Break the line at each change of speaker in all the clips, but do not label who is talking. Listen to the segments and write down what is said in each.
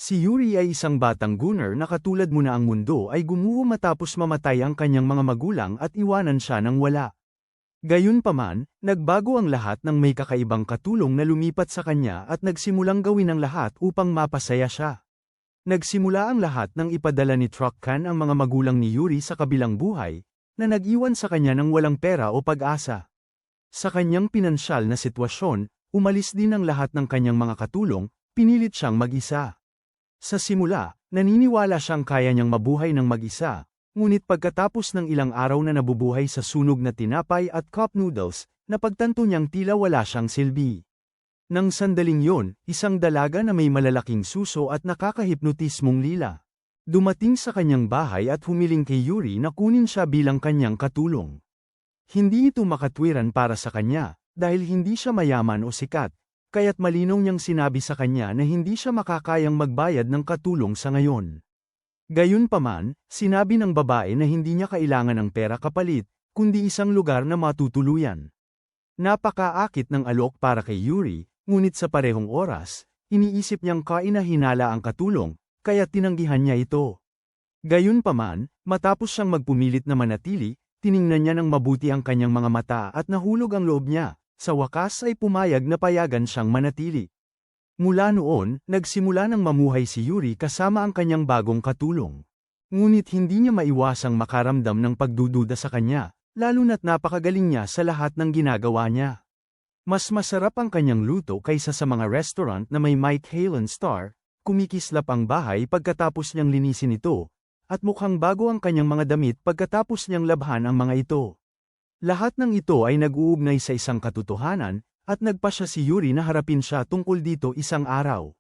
Si Yuri ay isang batang gunner na katulad mo na ang mundo ay gumuho matapos mamatay ang kanyang mga magulang at iwanan siya ng wala. Gayunpaman, nagbago ang lahat nang may kakaibang katulong na lumipat sa kanya at nagsimulang gawin ang lahat upang mapasaya siya. Nagsimula ang lahat nang ipadala ni Truck-kan ang mga magulang ni Yuri sa kabilang buhay, na nag-iwan sa kanya ng walang pera o pag-asa. Sa kanyang pinansyal na sitwasyon, umalis din ang lahat ng kanyang mga katulong, pinilit siyang mag-isa. Sa simula, naniniwala siyang kaya niyang mabuhay ng mag-isa, ngunit pagkatapos ng ilang araw na nabubuhay sa sunog na tinapay at cup noodles, napagtanto niyang tila wala siyang silbi. Nang sandaling yon, isang dalaga na may malalaking suso at nakakahipnotismong lila. Dumating sa kanyang bahay at humiling kay Yuri na kunin siya bilang kanyang katulong. Hindi ito makatwiran para sa kanya, dahil hindi siya mayaman o sikat, kaya't malinaw niyang sinabi sa kanya na hindi siya makakayang magbayad ng katulong sa ngayon. Gayunpaman, sinabi ng babae na hindi niya kailangan ng pera kapalit, kundi isang lugar na matutuluyan. Napakaakit ng alok para kay Yuri, ngunit sa parehong oras, iniisip niyang kainahinala ang katulong, kaya tinanggihan niya ito. Gayunpaman, matapos siyang magpumilit na manatili, tiningnan niya ng mabuti ang kanyang mga mata at nahulog ang loob niya, sa wakas ay pumayag na payagan siyang manatili. Mula noon, nagsimula ng mamuhay si Yuri kasama ang kanyang bagong katulong. Ngunit hindi niya maiwasang makaramdam ng pagdududa sa kanya, lalo na't napakagaling niya sa lahat ng ginagawa niya. Mas masarap ang kanyang luto kaysa sa mga restaurant na may Mike Halen star, kumikislap ang bahay pagkatapos niyang linisin ito, at mukhang bago ang kanyang mga damit pagkatapos niyang labhan ang mga ito. Lahat ng ito ay nag-uugnay sa isang katotohanan, at nagpasya si Yuri na harapin siya tungkol dito isang araw.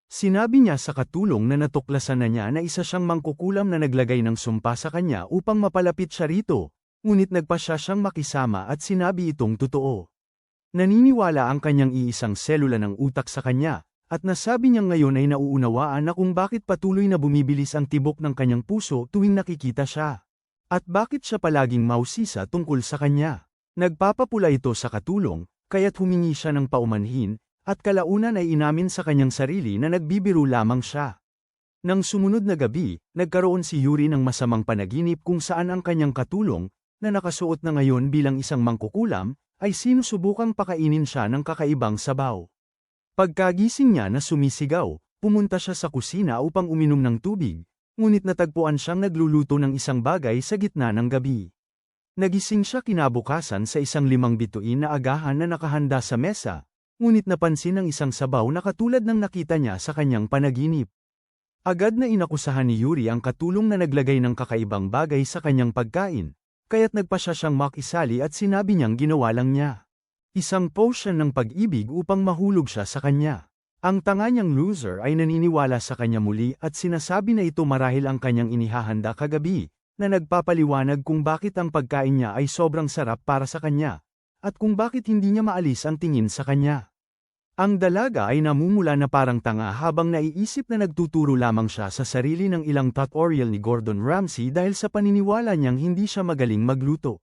Sinabi niya sa katulong na natuklasan na niya na isa siyang mangkukulam na naglagay ng sumpa sa kanya upang mapalapit siya rito, ngunit nagpasya siyang makisama at sinabi itong totoo. Naniniwala ang kanyang iisang selula ng utak sa kanya, at nasabi niya ngayon ay nauunawaan na kung bakit patuloy na bumibilis ang tibok ng kanyang puso tuwing nakikita siya. At bakit siya palaging mausisa tungkol sa kanya. Nagpapapula ito sa katulong, kaya't humingi siya ng paumanhin, at kalaunan ay inamin sa kanyang sarili na nagbibiro lamang siya. Nang sumunod na gabi, nagkaroon si Yuri ng masamang panaginip kung saan ang kanyang katulong, na nakasuot na ngayon bilang isang mangkukulam, ay sinusubukang pakainin siya ng kakaibang sabaw. Pagkagising niya na sumisigaw, pumunta siya sa kusina upang uminom ng tubig, ngunit natagpuan siyang nagluluto ng isang bagay sa gitna ng gabi. Nagising siya kinabukasan sa isang 5 bituin na agahan na nakahanda sa mesa, ngunit napansin ang isang sabaw na katulad ng nakita niya sa kanyang panaginip. Agad na inakusahan ni Yuri ang katulong na naglagay ng kakaibang bagay sa kanyang pagkain, kaya't nagpasya siyang makisali at sinabi niyang ginawa lang niya. Isang potion ng pag-ibig upang mahulog siya sa kanya. Ang tanga niyang loser ay naniniwala sa kanya muli at sinasabi na ito marahil ang kanyang inihahanda kagabi, na nagpapaliwanag kung bakit ang pagkain niya ay sobrang sarap para sa kanya, at kung bakit hindi niya maalis ang tingin sa kanya. Ang dalaga ay namumula na parang tanga habang naiisip na nagtuturo lamang siya sa sarili ng ilang tutorial ni Gordon Ramsay dahil sa paniniwala niyang hindi siya magaling magluto.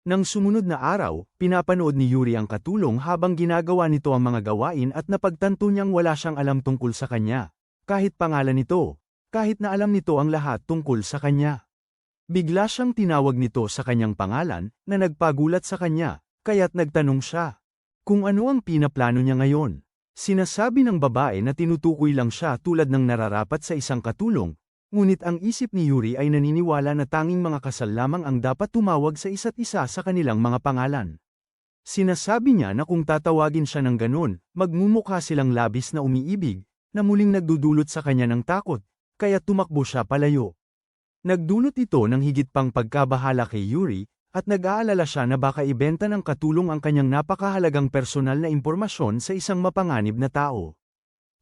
Nang sumunod na araw, pinapanood ni Yuri ang katulong habang ginagawa nito ang mga gawain at napagtanto niyang wala siyang alam tungkol sa kanya, kahit pangalan nito, kahit na alam nito ang lahat tungkol sa kanya. Bigla siyang tinawag nito sa kanyang pangalan, na nagpagulat sa kanya, kaya't nagtanong siya kung ano ang pinaplano niya ngayon. Sinasabi ng babae na tinutukoy lang siya tulad ng nararapat sa isang katulong, ngunit ang isip ni Yuri ay naniniwala na tanging mga kasal lamang ang dapat tumawag sa isa't isa sa kanilang mga pangalan. Sinasabi niya na kung tatawagin siya ng ganun, magmumukha silang labis na umiibig, na muling nagdudulot sa kanya ng takot, kaya tumakbo siya palayo. Nagdulot ito ng higit pang pagkabahala kay Yuri, at nag-aalala siya na baka ibenta ng katulong ang kanyang napakahalagang personal na impormasyon sa isang mapanganib na tao.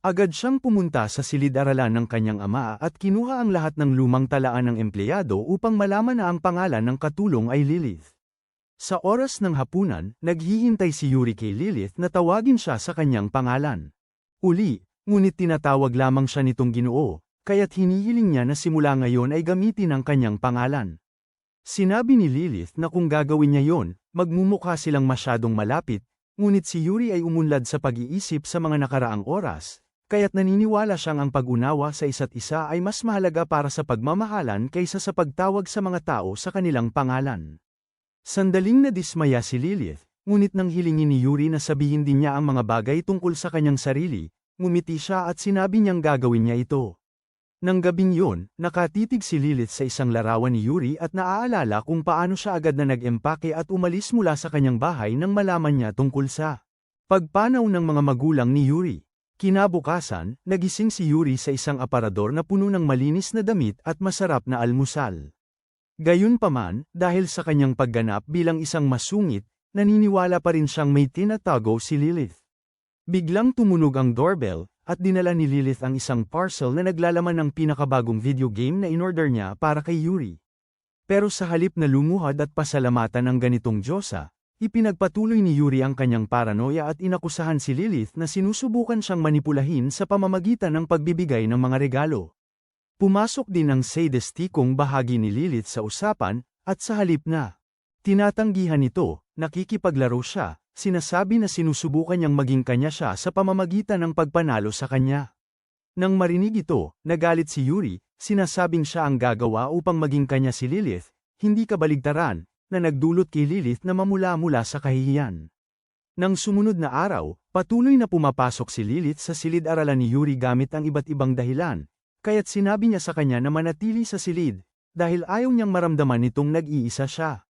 Agad siyang pumunta sa silid-aralan ng kanyang ama at kinuha ang lahat ng lumang talaan ng empleyado upang malaman na ang pangalan ng katulong ay Lilith. Sa oras ng hapunan, naghihintay si Yuri kay Lilith na tawagin siya sa kanyang pangalan. Uli, ngunit tinatawag lamang siya nitong Ginoo, kaya't hinihiling niya na simula ngayon ay gamitin ang kanyang pangalan. Sinabi ni Lilith na kung gagawin niya yon, magmumukha silang masyadong malapit, ngunit si Yuri ay umunlad sa pag-iisip sa mga nakaraang oras, kaya't naniniwala siyang ang pag-unawa sa isa't isa ay mas mahalaga para sa pagmamahalan kaysa sa pagtawag sa mga tao sa kanilang pangalan. Sandaling nadismaya si Lilith, ngunit nang hilingin ni Yuri na sabihin din niya ang mga bagay tungkol sa kanyang sarili, ngumiti siya at sinabi niyang gagawin niya ito. Nang gabing yun, nakatitig si Lilith sa isang larawan ni Yuri at naaalala kung paano siya agad na nag-empake at umalis mula sa kanyang bahay nang malaman niya tungkol sa pagpanaw ng mga magulang ni Yuri. Kinabukasan, nagising si Yuri sa isang aparador na puno ng malinis na damit at masarap na almusal. Gayunpaman, dahil sa kanyang pagganap bilang isang masungit, naniniwala pa rin siyang may tinatago si Lilith. Biglang tumunog ang doorbell, at dinala ni Lilith ang isang parcel na naglalaman ng pinakabagong video game na inorder niya para kay Yuri. Pero sa halip na lumuhad at pasalamatan ng ganitong Diyosa, ipinagpatuloy ni Yuri ang kanyang paranoia at inakusahan si Lilith na sinusubukan siyang manipulahin sa pamamagitan ng pagbibigay ng mga regalo. Pumasok din ang sadistikong bahagi ni Lilith sa usapan, at sa halip na tinatanggihan ito, nakikipaglaro siya. Sinasabi na sinusubukan niyang maging kanya siya sa pamamagitan ng pagpanalo sa kanya. Nang marinig ito, nagalit si Yuri, sinasabing siya ang gagawa upang maging kanya si Lilith, hindi kabaligtaran, na nagdulot kay Lilith na mamula-mula sa kahihiyan. Nang sumunod na araw, patuloy na pumapasok si Lilith sa silid-aralan ni Yuri gamit ang iba't ibang dahilan, kaya't sinabi niya sa kanya na manatili sa silid, dahil ayaw niyang maramdaman nitong nag-iisa siya.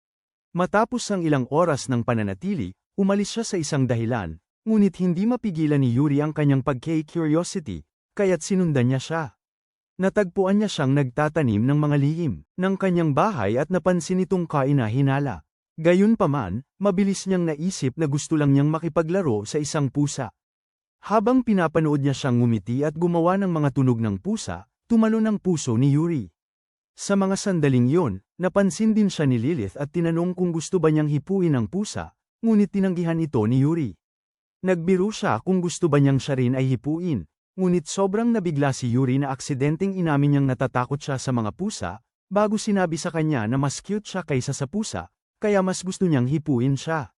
Matapos ang ilang oras ng pananatili, umalis siya sa isang dahilan, ngunit hindi mapigilan ni Yuri ang kanyang pagka-curiosity, kaya't sinundan niya siya. Natagpuan niya siyang nagtatanim ng mga lihim ng kanyang bahay at napansin itong kaina-hinala. Gayunpaman, mabilis niyang naisip na gusto lang niyang makipaglaro sa isang pusa. Habang pinapanood niya siyang ngumiti at gumawa ng mga tunog ng pusa, tumalon ang puso ni Yuri. Sa mga sandaling yon, napansin din siya ni Lilith at tinanong kung gusto ba niyang hipuin ang pusa, ngunit tinanggihan ito ni Yuri. Nagbiro siya kung gusto ba niyang siya rin ay hipuin, ngunit sobrang nabigla si Yuri na aksidenteng inamin niyang natatakot siya sa mga pusa, bago sinabi sa kanya na mas cute siya kaysa sa pusa, kaya mas gusto niyang hipuin siya.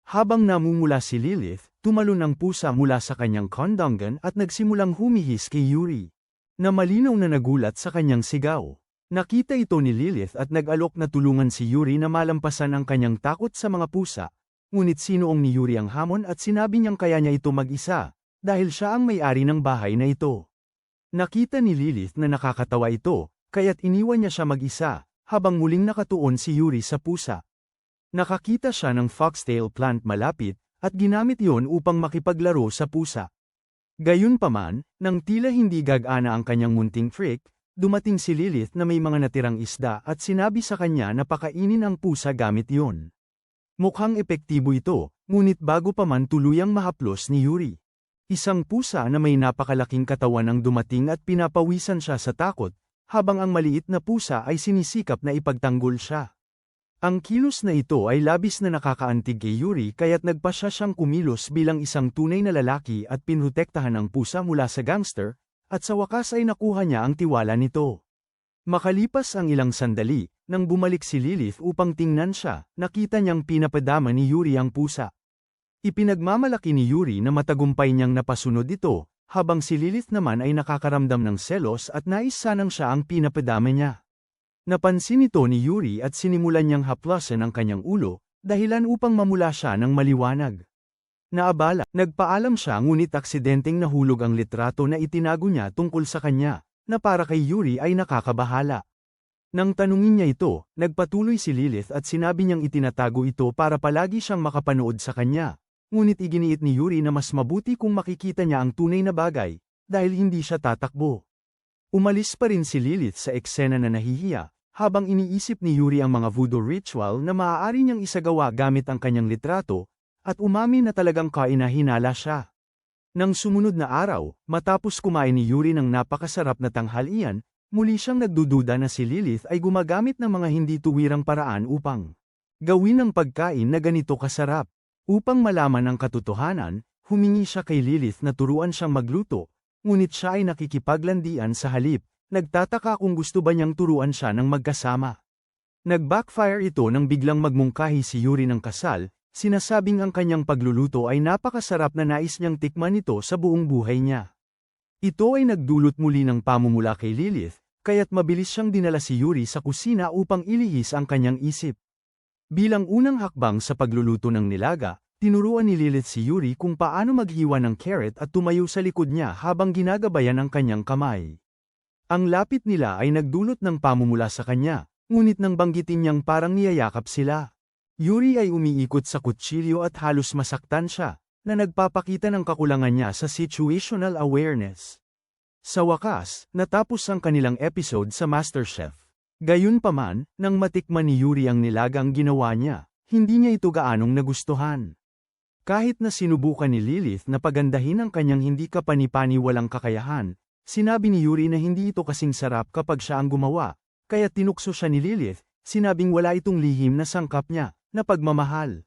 Habang namumula si Lilith, tumalon ang pusa mula sa kanyang kondongan at nagsimulang humihis kay Yuri, na malinaw na nagulat sa kanyang sigaw. Nakita ito ni Lilith at nag-alok na tulungan si Yuri na malampasan ang kanyang takot sa mga pusa. Ngunit sinuong ni Yuri ang hamon at sinabi niyang kaya niya ito mag-isa, dahil siya ang may-ari ng bahay na ito. Nakita ni Lilith na nakakatawa ito, kaya't iniwan niya siya mag-isa, habang muling nakatuon si Yuri sa pusa. Nakakita siya ng foxtail plant malapit, at ginamit yon upang makipaglaro sa pusa. Gayunpaman, nang tila hindi gagana ang kanyang munting freak, dumating si Lilith na may mga natirang isda at sinabi sa kanya na pakainin ang pusa gamit yon. Mukhang epektibo ito, ngunit bago pa man tuluyang mahaplos ni Yuri. Isang pusa na may napakalaking katawan ang dumating at pinapawisan siya sa takot, habang ang maliit na pusa ay sinisikap na ipagtanggol siya. Ang kilos na ito ay labis na nakakaantig kay Yuri kaya't nagpasya siyang kumilos bilang isang tunay na lalaki at pinrotektahan ang pusa mula sa gangster, at sa wakas ay nakuha niya ang tiwala nito. Makalipas ang ilang sandali, nang bumalik si Lilith upang tingnan siya, nakita niyang pinapadama ni Yuri ang pusa. Ipinagmamalaki ni Yuri na matagumpay niyang napasunod ito, habang si Lilith naman ay nakakaramdam ng selos at nais sanang siya ang pinapadama niya. Napansin ito ni Yuri at sinimulan niyang haplasan ang kanyang ulo, dahilan upang mamula siya ng maliwanag. Naabala, nagpaalam siya ngunit aksidenteng nahulog ang litrato na itinago niya tungkol sa kanya, na para kay Yuri ay nakakabahala. Nang tanungin niya ito, nagpatuloy si Lilith at sinabi niyang itinatago ito para palagi siyang makapanood sa kanya, ngunit iginiit ni Yuri na mas mabuti kung makikita niya ang tunay na bagay, dahil hindi siya tatakbo. Umalis pa rin si Lilith sa eksena na nahihiya, habang iniisip ni Yuri ang mga voodoo ritual na maaari niyang isagawa gamit ang kanyang litrato, at umamin na talagang kaina-hinala siya. Nang sumunod na araw, matapos kumain ni Yuri ng napakasarap na tanghalian, muli siyang nagdududa na si Lilith ay gumagamit ng mga hindi tuwirang paraan upang gawin ang pagkain na ganito kasarap. Upang malaman ang katotohanan, humingi siya kay Lilith na turuan siyang magluto, ngunit siya ay nakikipaglandian sa halip, nagtataka kung gusto ba niyang turuan siya ng magkasama. Nag-backfire ito nang biglang magmungkahi si Yuri ng kasal, sinasabing ang kanyang pagluluto ay napakasarap na nais niyang tikman ito sa buong buhay niya. Ito ay nagdulot muli ng pamumula kay Lilith, kaya't mabilis siyang dinala si Yuri sa kusina upang ilihis ang kanyang isip. Bilang unang hakbang sa pagluluto ng nilaga, tinuruan ni Lilith si Yuri kung paano maghiwa ng carrot at tumayo sa likod niya habang ginagabayan ang kanyang kamay. Ang lapit nila ay nagdulot ng pamumula sa kanya, ngunit nang banggitin niyang parang niyayakap sila. Yuri ay umiikot sa kutsilyo at halos masaktan siya, na nagpapakita ng kakulangan niya sa situational awareness. Sa wakas, natapos ang kanilang episode sa MasterChef. Gayunpaman, nang matikman ni Yuri ang nilagang ginawa niya, hindi niya ito gaanong nagustuhan. Kahit na sinubukan ni Lilith na pagandahin ang kanyang hindi kapani-paniwalang kakayahan, sinabi ni Yuri na hindi ito kasing sarap kapag siya ang gumawa, kaya tinukso siya ni Lilith, sinabing wala itong lihim na sangkap niya, na pagmamahal.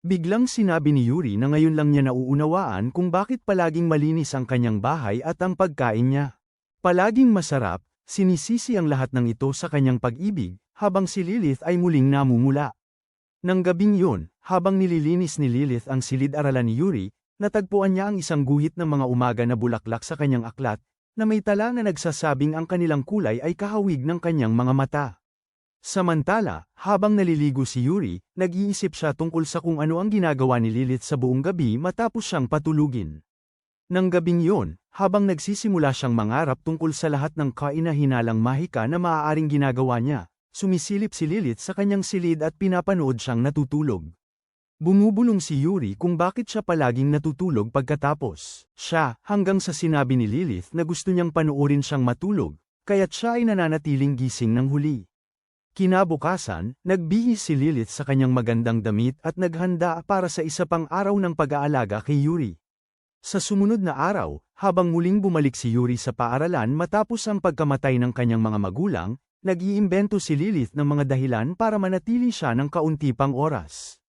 Biglang sinabi ni Yuri na ngayon lang niya nauunawaan kung bakit palaging malinis ang kanyang bahay at ang pagkain niya. Palaging masarap, sinisisi ang lahat ng ito sa kanyang pag-ibig, habang si Lilith ay muling namumula. Nang gabing yun, habang nililinis ni Lilith ang silid-aralan ni Yuri, natagpuan niya ang isang guhit ng mga umaga na bulaklak sa kanyang aklat, na may tala na nagsasabing ang kanilang kulay ay kahawig ng kanyang mga mata. Samantala, habang naliligo si Yuri, nag-iisip siya tungkol sa kung ano ang ginagawa ni Lilith sa buong gabi matapos siyang patulugin. Nang gabing yun, habang nagsisimula siyang mangarap tungkol sa lahat ng kainahinalang mahika na maaaring ginagawa niya, sumisilip si Lilith sa kanyang silid at pinapanood siyang natutulog. Bumubulong si Yuri kung bakit siya palaging natutulog pagkatapos siya, hanggang sa sinabi ni Lilith na gusto niyang panoorin siyang matulog, kaya't siya ay nananatiling gising ng huli. Kinabukasan, nagbihis si Lilith sa kanyang magandang damit at naghanda para sa isa pang araw ng pag-aalaga kay Yuri. Sa sumunod na araw, habang muling bumalik si Yuri sa paaralan matapos ang pagkamatay ng kanyang mga magulang, nag-iimbento si Lilith ng mga dahilan para manatili siya ng kaunti pang oras.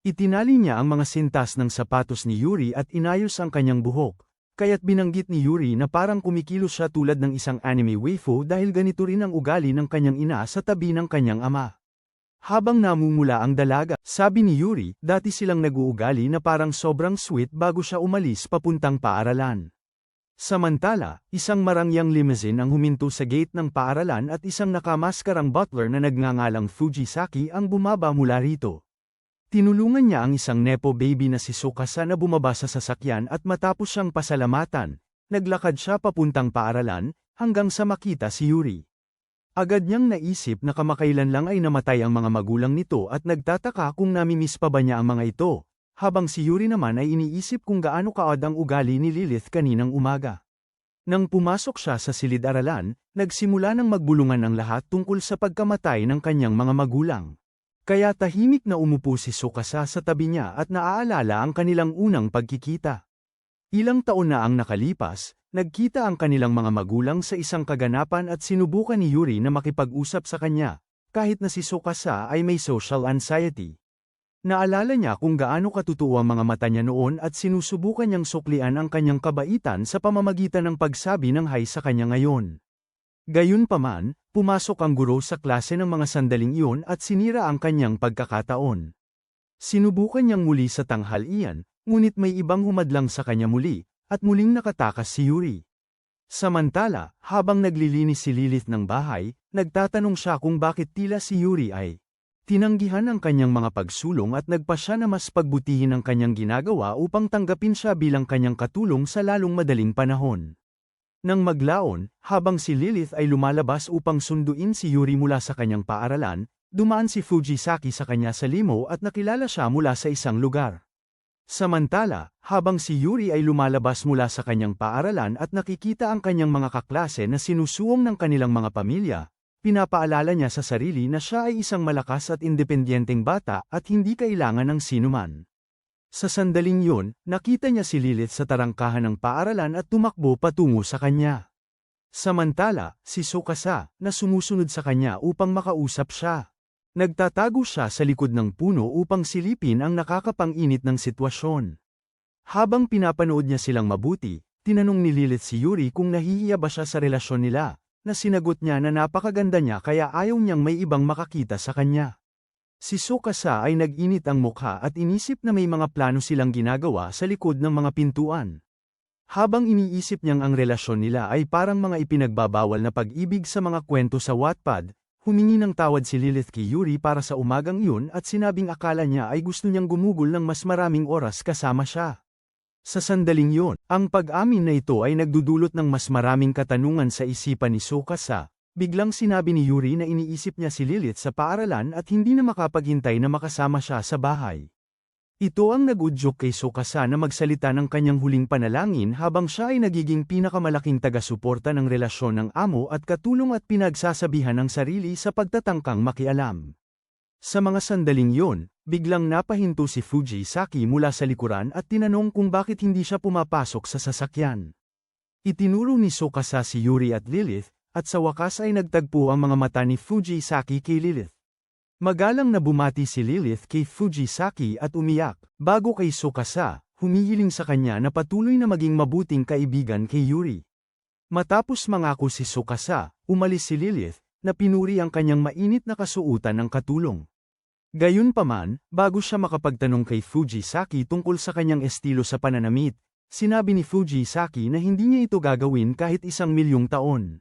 Itinali niya ang mga sintas ng sapatos ni Yuri at inayos ang kanyang buhok. Kaya't binanggit ni Yuri na parang kumikilos siya tulad ng isang anime waifu dahil ganito rin ang ugali ng kanyang ina sa tabi ng kanyang ama. Habang namumula ang dalaga, sabi ni Yuri, dati silang nag-uugali na parang sobrang sweet bago siya umalis papuntang paaralan. Samantala, isang marangyang limousine ang huminto sa gate ng paaralan at isang nakamaskarang butler na nagngangalang Fujisaki ang bumaba mula rito. Tinulungan niya ang isang nepo baby na si Tsukasa na bumaba sa sasakyan at matapos siyang pasalamatan, naglakad siya papuntang paaralan, hanggang sa makita si Yuri. Agad niyang naisip na kamakailan lang ay namatay ang mga magulang nito at nagtataka kung namimiss pa ba niya ang mga ito, habang si Yuri naman ay iniisip kung gaano kaod ang ugali ni Lilith kaninang umaga. Nang pumasok siya sa silid-aralan, nagsimula ng magbulungan ang lahat tungkol sa pagkamatay ng kanyang mga magulang. Kaya tahimik na umupo si Tsukasa sa tabi niya at naaalala ang kanilang unang pagkikita. Ilang taon na ang nakalipas, nagkita ang kanilang mga magulang sa isang kaganapan at sinubukan ni Yuri na makipag-usap sa kanya, kahit na si Tsukasa ay may social anxiety. Naalala niya kung gaano katotoo ang mga mata niya noon at sinusubukan niyang suklian ang kanyang kabaitan sa pamamagitan ng pagsabi ng hi sa kanya ngayon. Gayunpaman, pumasok ang guro sa klase ng mga sandaling iyon at sinira ang kanyang pagkakataon. Sinubukan niyang muli sa tanghalian, ngunit may ibang humadlang sa kanya muli, at muling nakatakas si Yuri. Samantala, habang naglilinis si Lilith ng bahay, nagtatanong siya kung bakit tila si Yuri ay tinanggihan ang kanyang mga pagsulong at nagpa siya na mas pagbutihin ang kanyang ginagawa upang tanggapin siya bilang kanyang katulong sa lalong madaling panahon. Nang maglaon, habang si Lilith ay lumalabas upang sunduin si Yuri mula sa kanyang paaralan, dumaan si Fujisaki sa kanya sa limo at nakilala siya mula sa isang lugar. Samantala, habang si Yuri ay lumalabas mula sa kanyang paaralan at nakikita ang kanyang mga kaklase na sinusuong ng kanilang mga pamilya, pinapaalala niya sa sarili na siya ay isang malakas at independenteng bata at hindi kailangan ng sinuman. Sa sandaling yun, nakita niya si Lilith sa tarangkahan ng paaralan at tumakbo patungo sa kanya. Samantala, si Tsukasa, na sumusunod sa kanya upang makausap siya. Nagtatago siya sa likod ng puno upang silipin ang nakakapang-init ng sitwasyon. Habang pinapanood niya silang mabuti, tinanong ni Lilith si Yuri kung nahihiya ba siya sa relasyon nila, na sinagot niya na napakaganda niya kaya ayaw niyang may ibang makakita sa kanya. Si Tsukasa ay nag-init ang mukha at inisip na may mga plano silang ginagawa sa likod ng mga pintuan. Habang iniisip niyang ang relasyon nila ay parang mga ipinagbabawal na pag-ibig sa mga kwento sa Wattpad, humingi ng tawad si Lilith kay Yuri para sa umagang iyon at sinabing akala niya ay gusto niyang gumugol ng mas maraming oras kasama siya. Sa sandaling iyon, ang pag-amin na ito ay nagdudulot ng mas maraming katanungan sa isipan ni Tsukasa. Biglang sinabi ni Yuri na iniisip niya si Lilith sa paaralan at hindi na makapaghintay na makasama siya sa bahay. Ito ang nag-udyok kay Tsukasa na magsalita ng kanyang huling panalangin habang siya ay nagiging pinakamalaking taga-suporta ng relasyon ng amo at katulong at pinagsasabihan ng sarili sa pagtatangkang makialam. Sa mga sandaling yon, biglang napahinto si Fujisaki mula sa likuran at tinanong kung bakit hindi siya pumapasok sa sasakyan. Itinuro ni Tsukasa si Yuri at Lilith, at sa wakas ay nagtagpo ang mga mata ni Fujisaki kay Lilith. Magalang na bumati si Lilith kay Fujisaki at umiyak, bago kay Tsukasa, humihiling sa kanya na patuloy na maging mabuting kaibigan kay Yuri. Matapos mangako si Tsukasa, umalis si Lilith, na pinuri ang kanyang mainit na kasuotan ng katulong. Gayunpaman, bago siya makapagtanong kay Fujisaki tungkol sa kanyang estilo sa pananamit, sinabi ni Fujisaki na hindi niya ito gagawin kahit 1,000,000 taon.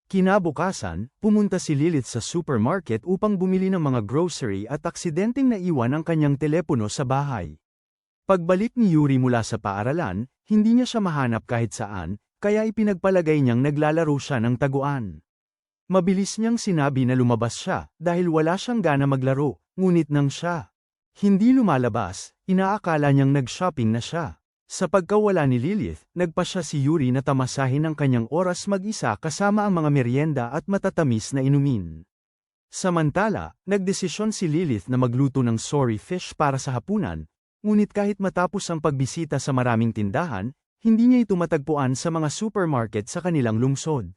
Kinabukasan, pumunta si Lilith sa supermarket upang bumili ng mga grocery at aksidenteng naiwan ang kanyang telepono sa bahay. Pagbalik ni Yuri mula sa paaralan, hindi niya siya mahanap kahit saan, kaya ipinagpalagay niyang naglalaro siya ng taguan. Mabilis niyang sinabi na lumabas siya, dahil wala siyang gana maglaro, ngunit nang siya hindi lumalabas, inaakala niyang nag-shopping na siya. Sa pagkawala ni Lilith, nagpasya si Yuri na tamasahin ang kanyang oras mag-isa kasama ang mga merienda at matatamis na inumin. Samantala, nagdesisyon si Lilith na magluto ng soy fish para sa hapunan, ngunit kahit matapos ang pagbisita sa maraming tindahan, hindi niya ito matagpuan sa mga supermarket sa kanilang lungsod.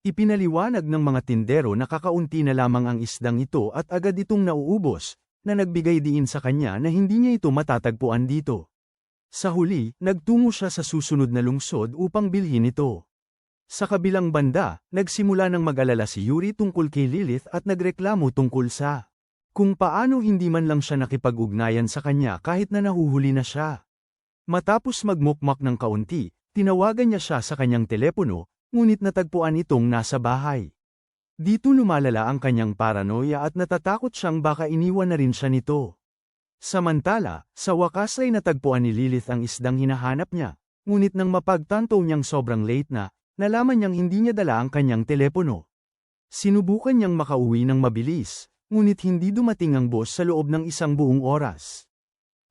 Ipinaliwanag ng mga tindero na kakaunti na lamang ang isdang ito at agad itong nauubos, na nagbigay diin sa kanya na hindi niya ito matatagpuan dito. Sa huli, nagtungo siya sa susunod na lungsod upang bilhin ito. Sa kabilang banda, nagsimula ng mag-alala si Yuri tungkol kay Lilith at nagreklamo tungkol sa kung paano hindi man lang siya nakipag-ugnayan sa kanya kahit na nahuhuli na siya. Matapos magmukmak ng kaunti, tinawagan niya siya sa kanyang telepono, ngunit natagpuan itong nasa bahay. Dito lumalala ang kanyang paranoia at natatakot siyang baka iniwan na rin siya nito. Samantala, sa wakas ay natagpuan ni Lilith ang isdang hinahanap niya, ngunit nang mapagtanto niyang sobrang late na, nalaman niyang hindi niya dala ang kanyang telepono. Sinubukan niyang makauwi ng mabilis, ngunit hindi dumating ang boss sa loob ng 1 buong oras.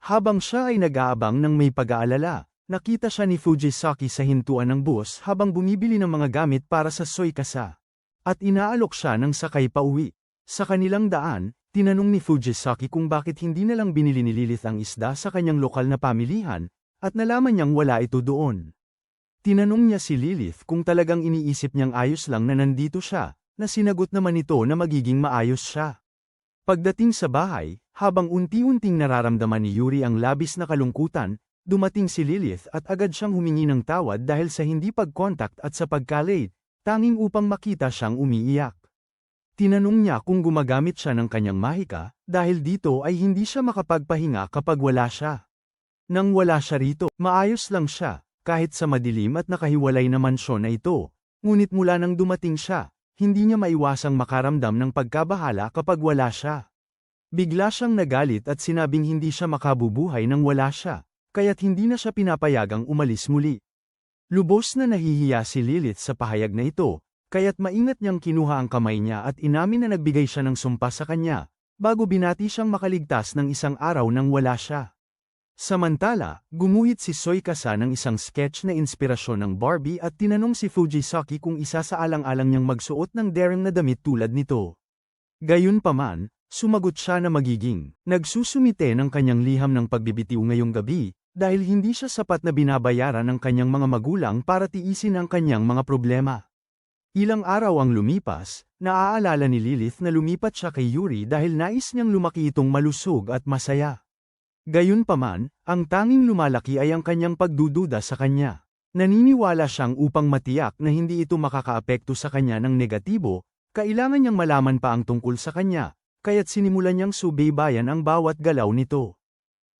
Habang siya ay nag-aabang ng may pag-aalala, nakita siya ni Fujisaki sa hintuan ng bus habang bumibili ng mga gamit para sa Tsukasa. At inaalok siya ng sakay pauwi. Sa kanilang daan, tinanong ni Fujisaki kung bakit hindi na lang binili ni Lilith ang isda sa kanyang lokal na pamilihan, at nalaman niyang wala ito doon. Tinanong niya si Lilith kung talagang iniisip niyang ayos lang na nandito siya, na sinagot naman ito na magiging maayos siya. Pagdating sa bahay, habang unti-unting nararamdaman ni Yuri ang labis na kalungkutan, dumating si Lilith at agad siyang humingi ng tawad dahil sa hindi pag-contact at sa pagka-late, tanging upang makita siyang umiiyak. Tinanong niya kung gumagamit siya ng kanyang mahika, dahil dito ay hindi siya makapagpahinga kapag wala siya. Nang wala siya rito, maayos lang siya, kahit sa madilim at nakahiwalay na mansyon na ito. Ngunit mula nang dumating siya, hindi niya maiwasang makaramdam ng pagkabahala kapag wala siya. Bigla siyang nagalit at sinabing hindi siya makabubuhay nang wala siya, kaya't hindi na siya pinapayagang umalis muli. Lubos na nahihiya si Lilith sa pahayag na ito, kaya't maingat niyang kinuha ang kamay niya at inamin na nagbigay siya ng sumpa sa kanya, bago binati siyang makaligtas ng 1 araw nang wala siya. Samantala, gumuhit si Tsukasa ng isang sketch na inspirasyon ng Barbie at tinanong si Fujisaki kung isa sa alang-alang niyang magsuot ng daring na damit tulad nito. Gayunpaman, sumagot siya na magiging nagsusumite ng kanyang liham ng pagbibitiw ngayong gabi, dahil hindi siya sapat na binabayaran ng kanyang mga magulang para tiisin ang kanyang mga problema. Ilang araw ang lumipas, naaalala ni Lilith na lumipat siya kay Yuri dahil nais niyang lumaki itong malusog at masaya. Gayunpaman, ang tanging lumalaki ay ang kanyang pagdududa sa kanya. Naniniwala siyang upang matiyak na hindi ito makakaapekto sa kanya ng negatibo, kailangan niyang malaman pa ang tungkol sa kanya, kaya't sinimulan niyang subaybayan ang bawat galaw nito.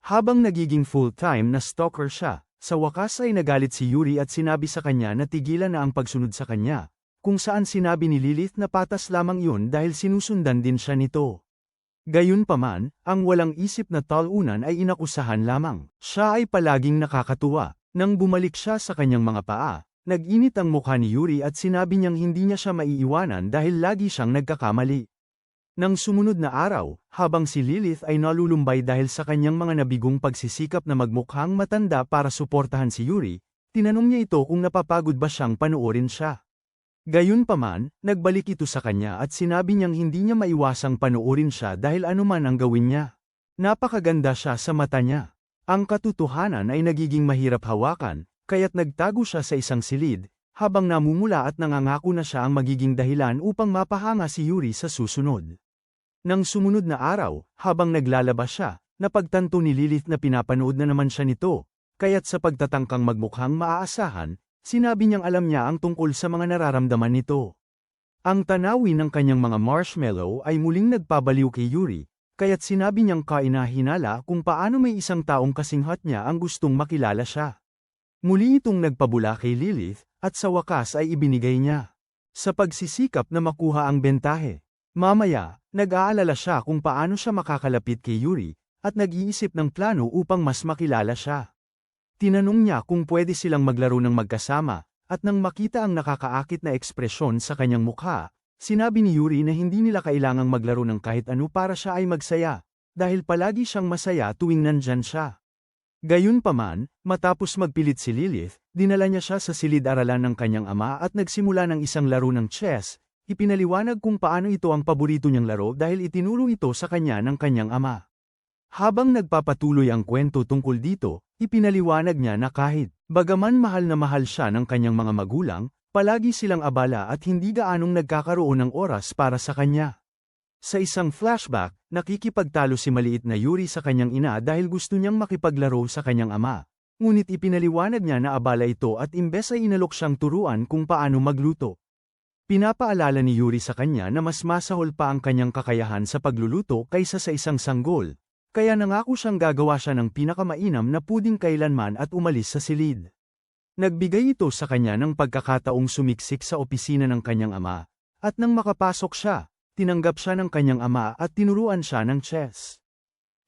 Habang nagiging full-time na stalker siya, Sa wakas ay nagalit si Yuri at sinabi sa kanya na tigilan na ang pagsunod sa kanya, kung saan sinabi ni Lilith na patas lamang yun dahil sinusundan din siya nito. Gayunpaman, ang walang isip na talunan ay inakusahan lamang. Siya ay palaging nakakatuwa. Nang bumalik siya sa kanyang mga paa, nag-init ang mukha ni Yuri at sinabi niyang hindi niya siya maiiwanan dahil lagi siyang nagkakamali. Nang sumunod na araw, habang si Lilith ay nalulumbay dahil sa kanyang mga nabigong pagsisikap na magmukhang matanda para suportahan si Yuri, tinanong niya ito kung napapagod ba siyang panoorin siya. Gayunpaman, nagbalik ito sa kanya at sinabi niyang hindi niya maiwasang panoorin siya dahil anuman ang gawin niya. Napakaganda siya sa mata niya. Ang katotohanan ay nagiging mahirap hawakan, kaya't nagtago siya sa isang silid, habang namumula at nangangako na siya ang magiging dahilan upang mapahanga si Yuri sa susunod. Nang sumunod na araw, habang naglalabas siya, napagtanto ni Lilith na pinapanood na naman siya nito, kaya't sa pagtatangkang magmukhang maaasahan, sinabi niyang alam niya ang tungkol sa mga nararamdaman nito. Ang tanawin ng kanyang mga marshmallow ay muling nagpabaliw kay Yuri, kaya't sinabi niyang kainahinala kung paano may isang taong kasing hot niya ang gustong makilala siya. Muli itong nagpabula kay Lilith, at sa wakas ay ibinigay niya. Sa pagsisikap na makuha ang bentahe. Mamaya, nag-aalala siya kung paano siya makakalapit kay Yuri, at nag-iisip ng plano upang mas makilala siya. Tinanong niya kung pwede silang maglaro ng magkasama, at nang makita ang nakakaakit na ekspresyon sa kanyang mukha, sinabi ni Yuri na hindi nila kailangang maglaro ng kahit ano para siya ay magsaya, dahil palagi siyang masaya tuwing nandyan siya. Gayunpaman, matapos magpilit si Lilith, dinala niya siya sa silid-aralan ng kanyang ama at nagsimula ng isang laro ng chess. Ipinaliwanag kung paano ito ang paborito niyang laro dahil itinuro ito sa kanya ng kanyang ama. Habang nagpapatuloy ang kwento tungkol dito, ipinaliwanag niya na kahit bagaman mahal na mahal siya ng kanyang mga magulang, palagi silang abala at hindi gaanong nagkakaroon ng oras para sa kanya. Sa isang flashback, nakikipagtalo si maliit na Yuri sa kanyang ina dahil gusto niyang makipaglaro sa kanyang ama. Ngunit ipinaliwanag niya na abala ito at imbes ay inalok siyang turuan kung paano magluto. Pinapaalala ni Yuri sa kanya na mas masahol pa ang kanyang kakayahan sa pagluluto kaysa sa isang sanggol, kaya nangako siyang gagawa siya ng pinakamainam na puding kailanman at umalis sa silid. Nagbigay ito sa kanya ng pagkakataong sumiksik sa opisina ng kanyang ama, at nang makapasok siya, tinanggap siya ng kanyang ama at tinuruan siya ng chess.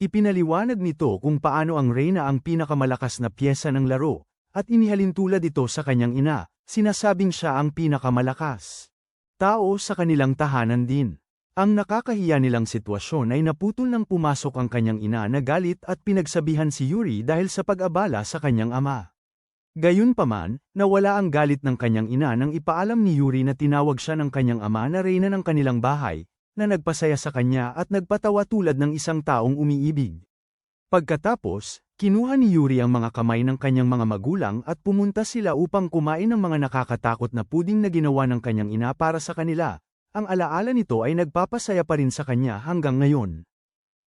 Ipinaliwanag nito kung paano ang reyna ang pinakamalakas na piyesa ng laro, at inihalin tulad ito sa kanyang ina, sinasabing siya ang pinakamalakas tao sa kanilang tahanan din. Ang nakakahiya nilang sitwasyon ay naputol nang pumasok ang kanyang ina na galit at pinagsabihan si Yuri dahil sa pag-abala sa kanyang ama. Gayunpaman, nawala ang galit ng kanyang ina nang ipaalam ni Yuri na tinawag siya ng kanyang ama na reyna ng kanilang bahay, na nagpasaya sa kanya at nagpatawa tulad ng isang taong umiibig. Pagkatapos, kinuha ni Yuri ang mga kamay ng kanyang mga magulang at pumunta sila upang kumain ng mga nakakatakot na puding na ginawa ng kanyang ina para sa kanila. Ang alaala nito ay nagpapasaya pa rin sa kanya hanggang ngayon.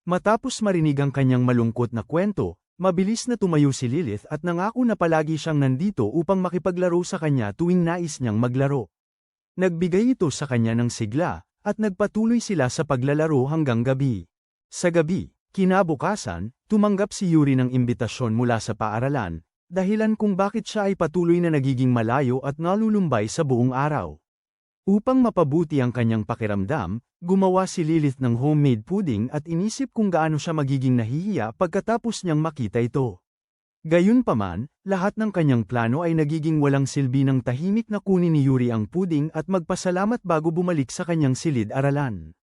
Matapos marinig ang kanyang malungkot na kwento, mabilis na tumayo si Lilith at nangako na palagi siyang nandito upang makipaglaro sa kanya tuwing nais niyang maglaro. Nagbigay ito sa kanya ng sigla, at nagpatuloy sila sa paglalaro hanggang gabi. Sa gabi, kinabukasan, tumanggap si Yuri ng imbitasyon mula sa paaralan, dahilan kung bakit siya ay patuloy na nagiging malayo at nalulumbay sa buong araw. Upang mapabuti ang kanyang pakiramdam, gumawa si Lilith ng homemade pudding at inisip kung gaano siya magiging nahihiya pagkatapos niyang makita ito. Gayunpaman, lahat ng kanyang plano ay nagiging walang silbi ng tahimik na kunin ni Yuri ang pudding at magpasalamat bago bumalik sa kanyang silid-aralan.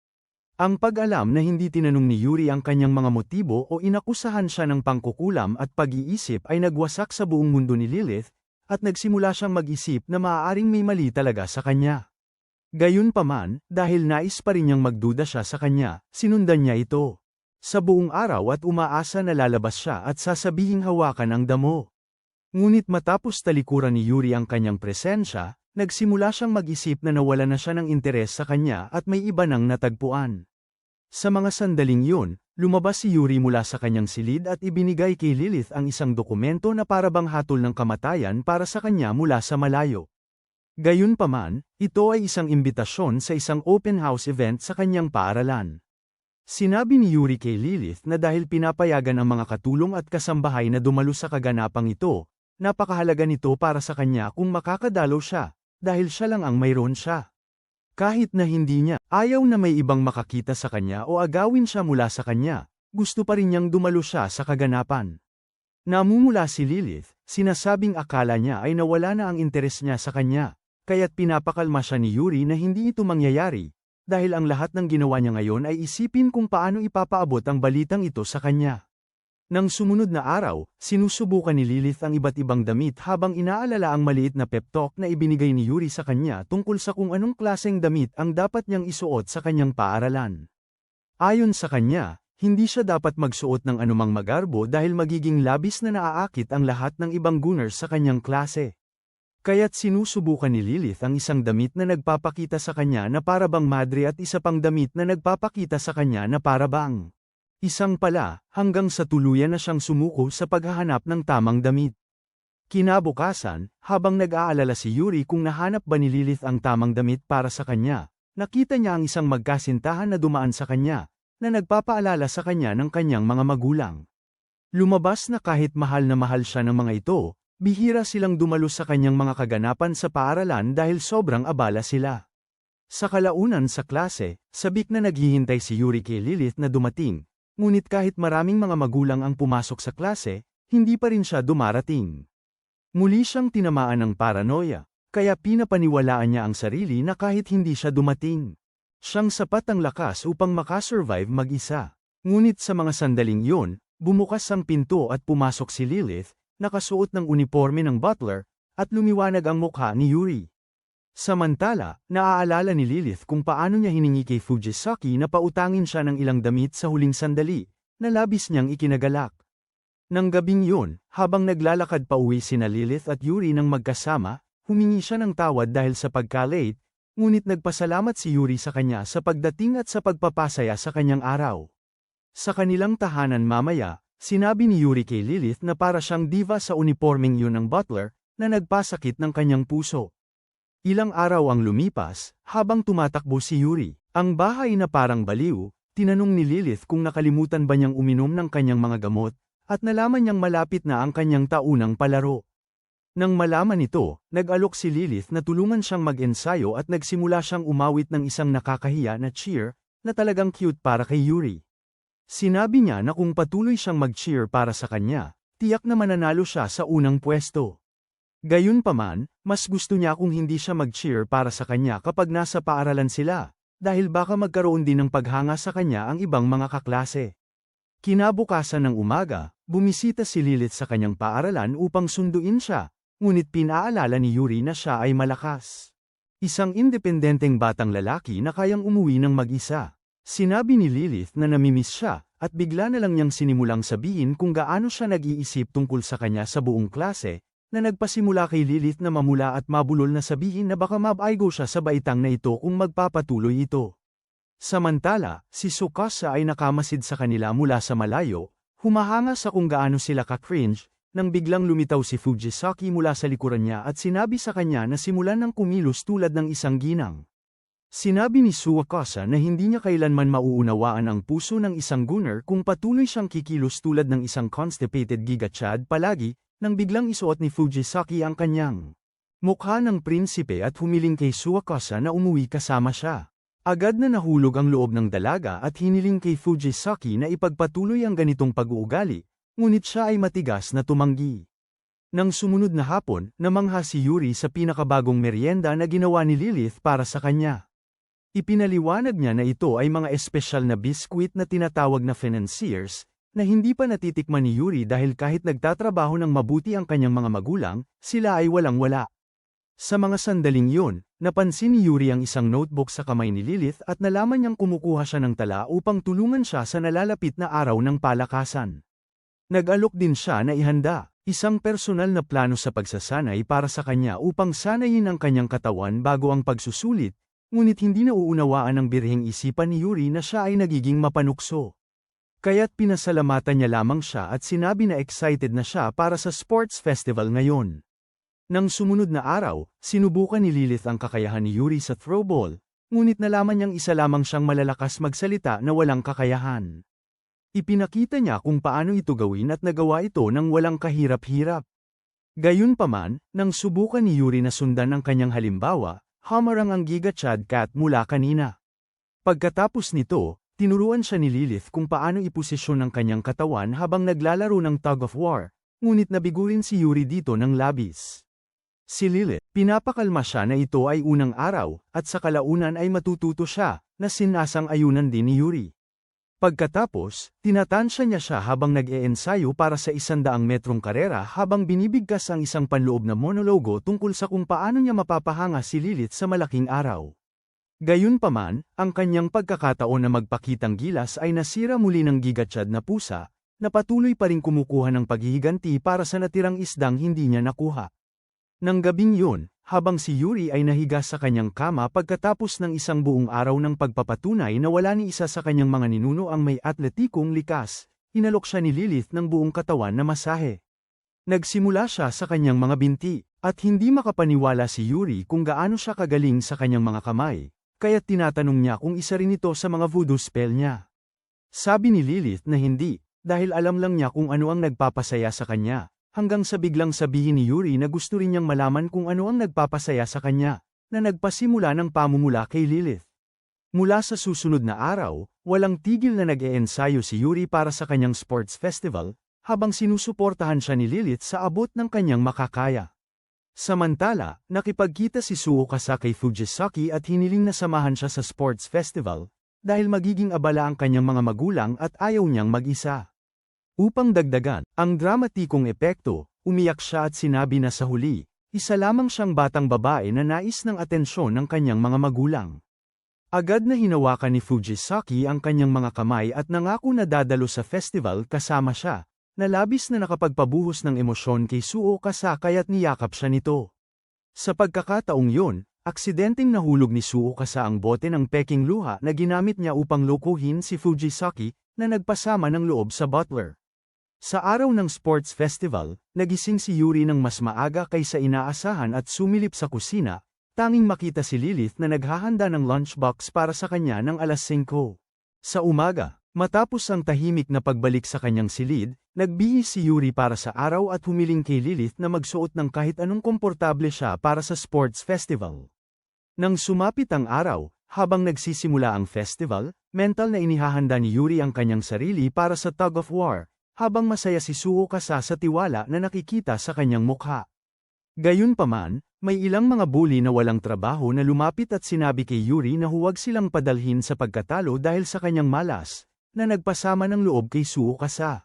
Ang pag-alam na hindi tinanong ni Yuri ang kanyang mga motibo o inakusahan siya ng pangkukulam at pag-iisip ay nagwasak sa buong mundo ni Lilith, at nagsimula siyang mag-isip na maaaring may mali talaga sa kanya. Gayunpaman, dahil nais pa rin niyang magduda siya sa kanya, sinundan niya ito. Sa buong araw at umaasa na lalabas siya at sasabihing hawakan ang damo. Ngunit matapos talikuran ni Yuri ang kanyang presensya, nagsimula siyang mag-isip na nawala na siya ng interes sa kanya at may iba nang natagpuan. Sa mga sandaling yun, lumabas si Yuri mula sa kanyang silid at ibinigay kay Lilith ang isang dokumento na parabang hatol ng kamatayan para sa kanya mula sa malayo. Gayunpaman, ito ay isang imbitasyon sa isang open house event sa kanyang paaralan. Sinabi ni Yuri kay Lilith na dahil pinapayagan ang mga katulong at kasambahay na dumalo sa kaganapang ito, napakahalaga nito para sa kanya kung makakadalo siya, dahil siya lang ang mayroon siya. Kahit na hindi niya ayaw na may ibang makakita sa kanya o agawin siya mula sa kanya, gusto pa rin niyang dumalo siya sa kaganapan. Namumula si Lilith, sinasabing akala niya ay nawala na ang interes niya sa kanya, kaya't pinapakalma siya ni Yuri na hindi ito mangyayari, dahil ang lahat ng ginawa niya ngayon ay isipin kung paano ipapaabot ang balitang ito sa kanya. Nang sumunod na araw, sinusubukan ni Lilith ang iba't ibang damit habang inaalala ang maliit na pep talk na ibinigay ni Yuri sa kanya tungkol sa kung anong klaseng damit ang dapat niyang isuot sa kanyang paaralan. Ayon sa kanya, hindi siya dapat magsuot ng anumang magarbo dahil magiging labis na naaakit ang lahat ng ibang Gunners sa kanyang klase. Kaya't sinusubukan ni Lilith ang isang damit na nagpapakita sa kanya na parabang madre at isa pang damit na nagpapakita sa kanya na parabang isang pala, hanggang sa tuluyan na siyang sumuko sa paghahanap ng tamang damit. Kinabukasan, habang nag-aalala si Yuri kung nahanap ba ni Lilith ang tamang damit para sa kanya, nakita niya ang isang magkasintahan na dumaan sa kanya, na nagpapaalala sa kanya ng kanyang mga magulang. Lumabas na kahit mahal na mahal siya ng mga ito, bihira silang dumalo sa kanyang mga kaganapan sa paaralan dahil sobrang abala sila. Sa kalaunan sa klase, sabik na naghihintay si Yuri kay Lilith na dumating, ngunit kahit maraming mga magulang ang pumasok sa klase, hindi pa rin siya dumarating. Muli siyang tinamaan ng paranoia, kaya pinapaniwalaan niya ang sarili na kahit hindi siya dumating, siyang sapat ang lakas upang makasurvive mag-isa. Ngunit sa mga sandaling yun, bumukas ang pinto at pumasok si Lilith, nakasuot ng uniforme ng butler, at lumiwanag ang mukha ni Yuri. Samantala, naaalala ni Lilith kung paano niya hiningi kay Fujisaki na pautangin siya ng ilang damit sa huling sandali, na labis niyang ikinagalak. Nang gabing yun, habang naglalakad pa uwi sina Lilith at Yuri nang magkasama, humingi siya ng tawad dahil sa pagka-late, ngunit nagpasalamat si Yuri sa kanya sa pagdating at sa pagpapasaya sa kanyang araw. Sa kanilang tahanan mamaya, sinabi ni Yuri kay Lilith na para siyang diva sa uniformeng yun ng butler, na nagpasakit ng kanyang puso. Ilang araw ang lumipas, habang tumatakbo si Yuri, ang bahay na parang baliw, tinanong ni Lilith kung nakalimutan ba niyang uminom ng kanyang mga gamot, at nalaman niyang malapit na ang kanyang taunang palaro. Nang malaman ito, nag-alok si Lilith na tulungan siyang mag-ensayo at nagsimula siyang umawit ng isang nakakahiya na cheer, na talagang cute para kay Yuri. Sinabi niya na kung patuloy siyang mag-cheer para sa kanya, tiyak na mananalo siya sa unang pwesto. Gayunpaman, mas gusto niya kung hindi siya mag-cheer para sa kanya kapag nasa paaralan sila, dahil baka magkaroon din ng paghanga sa kanya ang ibang mga kaklase. Kinabukasan ng umaga, bumisita si Lilith sa kanyang paaralan upang sunduin siya, ngunit pinaalala ni Yuri na siya ay malakas. Isang independenteng batang lalaki na kayang umuwi ng mag-isa. Sinabi ni Lilith na namimiss siya, at bigla na lang niyang sinimulang sabihin kung gaano siya nag-iisip tungkol sa kanya sa buong klase, na nagpasimula kay Lilith na mamula at mabulol na sabihin na baka mabaigo siya sa baitang na ito kung magpapatuloy ito. Samantala, si Tsukasa ay nakamasid sa kanila mula sa malayo, humahanga sa kung gaano sila ka-cringe, nang biglang lumitaw si Fujisaki mula sa likuran niya at sinabi sa kanya na simulan ng kumilos tulad ng isang ginang. Sinabi ni Tsukasa na hindi niya kailanman mauunawaan ang puso ng isang gunner kung patuloy siyang kikilos tulad ng isang constipated gigachad palagi, nang biglang isuot ni Fujisaki ang kanyang mukha ng prinsipe at humiling kay Tsukasa na umuwi kasama siya. Agad na nahulog ang loob ng dalaga at hiniling kay Fujisaki na ipagpatuloy ang ganitong pag-uugali, ngunit siya ay matigas na tumanggi. Nang sumunod na hapon, namangha si Yuri sa pinakabagong merienda na ginawa ni Lilith para sa kanya. Ipinaliwanag niya na ito ay mga espesyal na biskwit na tinatawag na financiers, na hindi pa natitikman ni Yuri dahil kahit nagtatrabaho ng mabuti ang kanyang mga magulang, sila ay walang-wala. Sa mga sandaling yun, napansin ni Yuri ang isang notebook sa kamay ni Lilith at nalaman niyang kumukuha siya ng tala upang tulungan siya sa nalalapit na araw ng palakasan. Nag-alok din siya na ihanda isang personal na plano sa pagsasanay para sa kanya upang sanayin ang kanyang katawan bago ang pagsusulit, ngunit hindi nauunawaan ng birheng isipan ni Yuri na siya ay nagiging mapanukso. Kaya't pinasalamatan niya lamang siya at sinabi na excited na siya para sa sports festival ngayon. Nang sumunod na araw, sinubukan ni Lilith ang kakayahan ni Yuri sa throwball, ngunit nalaman niyang isa lamang siyang malalakas magsalita na walang kakayahan. Ipinakita niya kung paano ito gawin at nagawa ito nang walang kahirap-hirap. Gayunpaman, nang subukan ni Yuri na sundan ang kanyang halimbawa, humarang ang Giga Chad Cat mula kanina. Pagkatapos nito, tinuruan siya ni Lilith kung paano iposisyon ang kanyang katawan habang naglalaro ng tug of war, ngunit nabigurin si Yuri dito ng labis. Si Lilith, pinapakalma siya na ito ay unang araw, at sa kalaunan ay matututo siya, na sinasang-ayunan din ni Yuri. Pagkatapos, tinatansya niya siya habang nag-eensayo para sa 100 metrong karera habang binibigkas ang isang panloob na monologo tungkol sa kung paano niya mapapahanga si Lilith sa malaking araw. Gayunpaman, ang kanyang pagkakataon na magpakitang gilas ay nasira muli ng Giga Chad na pusa, na patuloy pa ring kumukuha ng paghihiganti para sa natirang isdang hindi niya nakuha. Nang gabing yun, habang si Yuri ay nahiga sa kanyang kama pagkatapos ng isang buong araw ng pagpapatunay na wala ni isa sa kanyang mga ninuno ang may atletikong likas, inalok siya ni Lilith ng buong katawan na masahe. Nagsimula siya sa kanyang mga binti, at hindi makapaniwala si Yuri kung gaano siya kagaling sa kanyang mga kamay, kaya tinatanong niya kung isa rin ito sa mga voodoo spell niya. Sabi ni Lilith na hindi, dahil alam lang niya kung ano ang nagpapasaya sa kanya. Hanggang sa biglang sabihin ni Yuri na gusto rin niyang malaman kung ano ang nagpapasaya sa kanya, na nagpasimula ng pamumula kay Lilith. Mula sa susunod na araw, walang tigil na nag-eensayo si Yuri para sa kanyang sports festival, habang sinusuportahan siya ni Lilith sa abot ng kanyang makakaya. Samantala, nakipagkita si Suokasa kay Fujisaki at hiniling na samahan siya sa sports festival, dahil magiging abala ang kanyang mga magulang at ayaw niyang mag-isa. Upang dagdagan ang dramatikong epekto, umiyak siya at sinabi na sa huli, isa lamang siyang batang babae na nais ng atensyon ng kanyang mga magulang. Agad na hinawakan ni Fujisaki ang kanyang mga kamay at nangako na dadalo sa festival kasama siya, na labis na nakapagpabuhos ng emosyon kay Suokasa kaya't niyakap siya nito. Sa pagkakataong yun, aksidenteng nahulog ni Suokasa ang bote ng peking luha na ginamit niya upang lokohin si Fujisaki, na nagpasama ng loob sa butler. Sa araw ng sports festival, nagising si Yuri ng mas maaga kaysa inaasahan at sumilip sa kusina, tanging makita si Lilith na naghahanda ng lunchbox para sa kanya ng alas 5. Sa umaga, matapos ang tahimik na pagbalik sa kanyang silid, nagbihis si Yuri para sa araw at humiling kay Lilith na magsuot ng kahit anong komportable siya para sa sports festival. Nang sumapit ang araw, habang nagsisimula ang festival, mental na inihahanda ni Yuri ang kanyang sarili para sa tug of war, habang masaya si Suokasa sa tiwala na nakikita sa kanyang mukha. Gayunpaman, may ilang mga bully na walang trabaho na lumapit at sinabi kay Yuri na huwag silang padalhin sa pagkatalo dahil sa kanyang malas, na nagpasama ng loob kay Suokasa.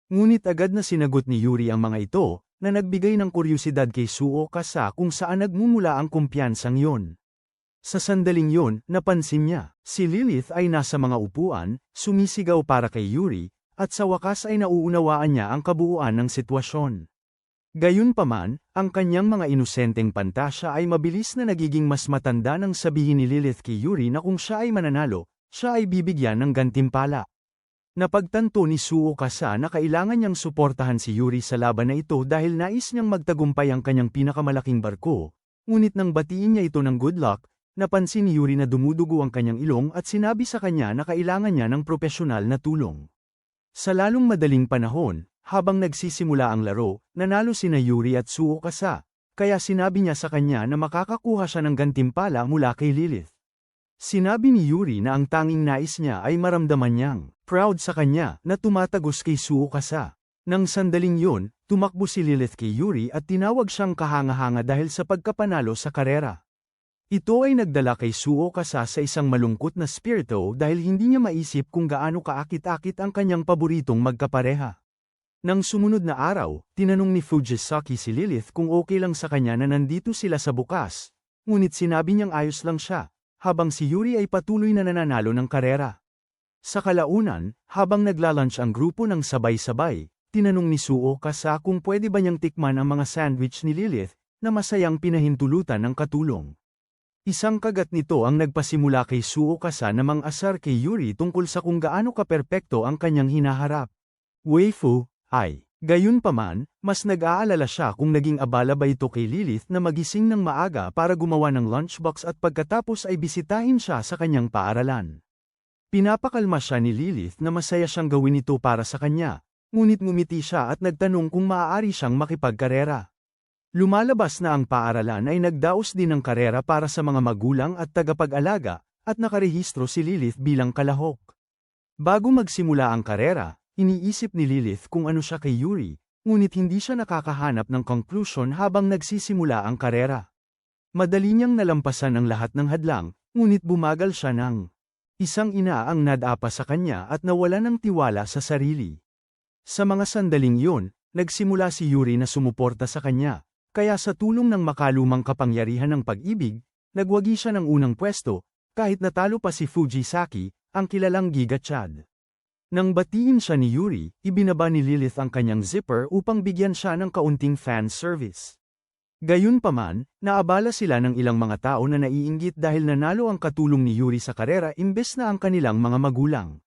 Ngunit agad na sinagot ni Yuri ang mga ito, na nagbigay ng kuryusidad kay Suokasa kung saan nagmumula ang kumpiyansang yon. Sa sandaling yon, napansin niya, si Lilith ay nasa mga upuan, sumisigaw para kay Yuri, at sa wakas ay nauunawaan niya ang kabuuan ng sitwasyon. Gayunpaman, ang kanyang mga inosenteng pantasya ay mabilis na nagiging mas matanda nang sabihin ni Lilith kay Yuri na kung siya ay mananalo, siya ay bibigyan ng gantimpala. Napagtanto ni Suokasa na kailangan niyang suportahan si Yuri sa laban na ito dahil nais niyang magtagumpay ang kanyang pinakamalaking barko, ngunit nang batiin niya ito ng good luck, napansin ni Yuri na dumudugo ang kanyang ilong at sinabi sa kanya na kailangan niya ng propesyonal na tulong. Sa lalong madaling panahon, habang nagsisimula ang laro, nanalo sina Yuri at Suokasa, kaya sinabi niya sa kanya na makakakuha siya ng gantimpala mula kay Lilith. Sinabi ni Yuri na ang tanging nais niya ay maramdaman niyang proud sa kanya na tumatagos kay Suokasa. Nang sandaling yun, tumakbo si Lilith kay Yuri at tinawag siyang kahanga-hanga dahil sa pagkapanalo sa karera. Ito ay nagdala kay Suokasa sa isang malungkot na spirito dahil hindi niya maisip kung gaano kaakit-akit ang kanyang paboritong magkapareha. Nang sumunod na araw, tinanong ni Fujisaki si Lilith kung okay lang sa kanya na nandito sila sa bukas, ngunit sinabi niyang ayos lang siya, habang si Yuri ay patuloy na nananalo ng karera. Sa kalaunan, habang naglalunch ang grupo ng sabay-sabay, tinanong ni Suokasa kung pwede ba niyang tikman ang mga sandwich ni Lilith, na masayang pinahintulutan ng katulong. Isang kagat nito ang nagpasimula kay Suokasa na mang-asar kay Yuri tungkol sa kung gaano kaperpekto ang kanyang hinaharap. Waifu, ay. Gayunpaman, mas nag-aalala siya kung naging abala ba ito kay Lilith na magising ng maaga para gumawa ng lunchbox at pagkatapos ay bisitahin siya sa kanyang paaralan. Pinapakalma siya ni Lilith na masaya siyang gawin ito para sa kanya, ngunit ngumiti siya at nagtanong kung maaari siyang makipagkarera. Lumalabas na ang paaralan ay nagdaos din ng karera para sa mga magulang at tagapag-alaga, at nakarehistro si Lilith bilang kalahok. Bago magsimula ang karera, iniisip ni Lilith kung ano siya kay Yuri, ngunit hindi siya nakakahanap ng conclusion habang nagsisimula ang karera. Madali niyang nalampasan ang lahat ng hadlang, ngunit bumagal siya ng isang ina ang nadapa sa kanya at nawala ng tiwala sa sarili. Sa mga sandaling yun, nagsimula si Yuri na sumuporta sa kanya. Kaya sa tulong ng makalumang kapangyarihan ng pag-ibig, nagwagi siya ng unang pwesto, kahit natalo pa si Fujisaki, ang kilalang Giga Chad. Nang batiin siya ni Yuri, ibinaba ni Lilith ang kanyang zipper upang bigyan siya ng kaunting fan service. Gayunpaman, naabala sila ng ilang mga tao na naiinggit dahil nanalo ang katulong ni Yuri sa karera imbes na ang kanilang mga magulang.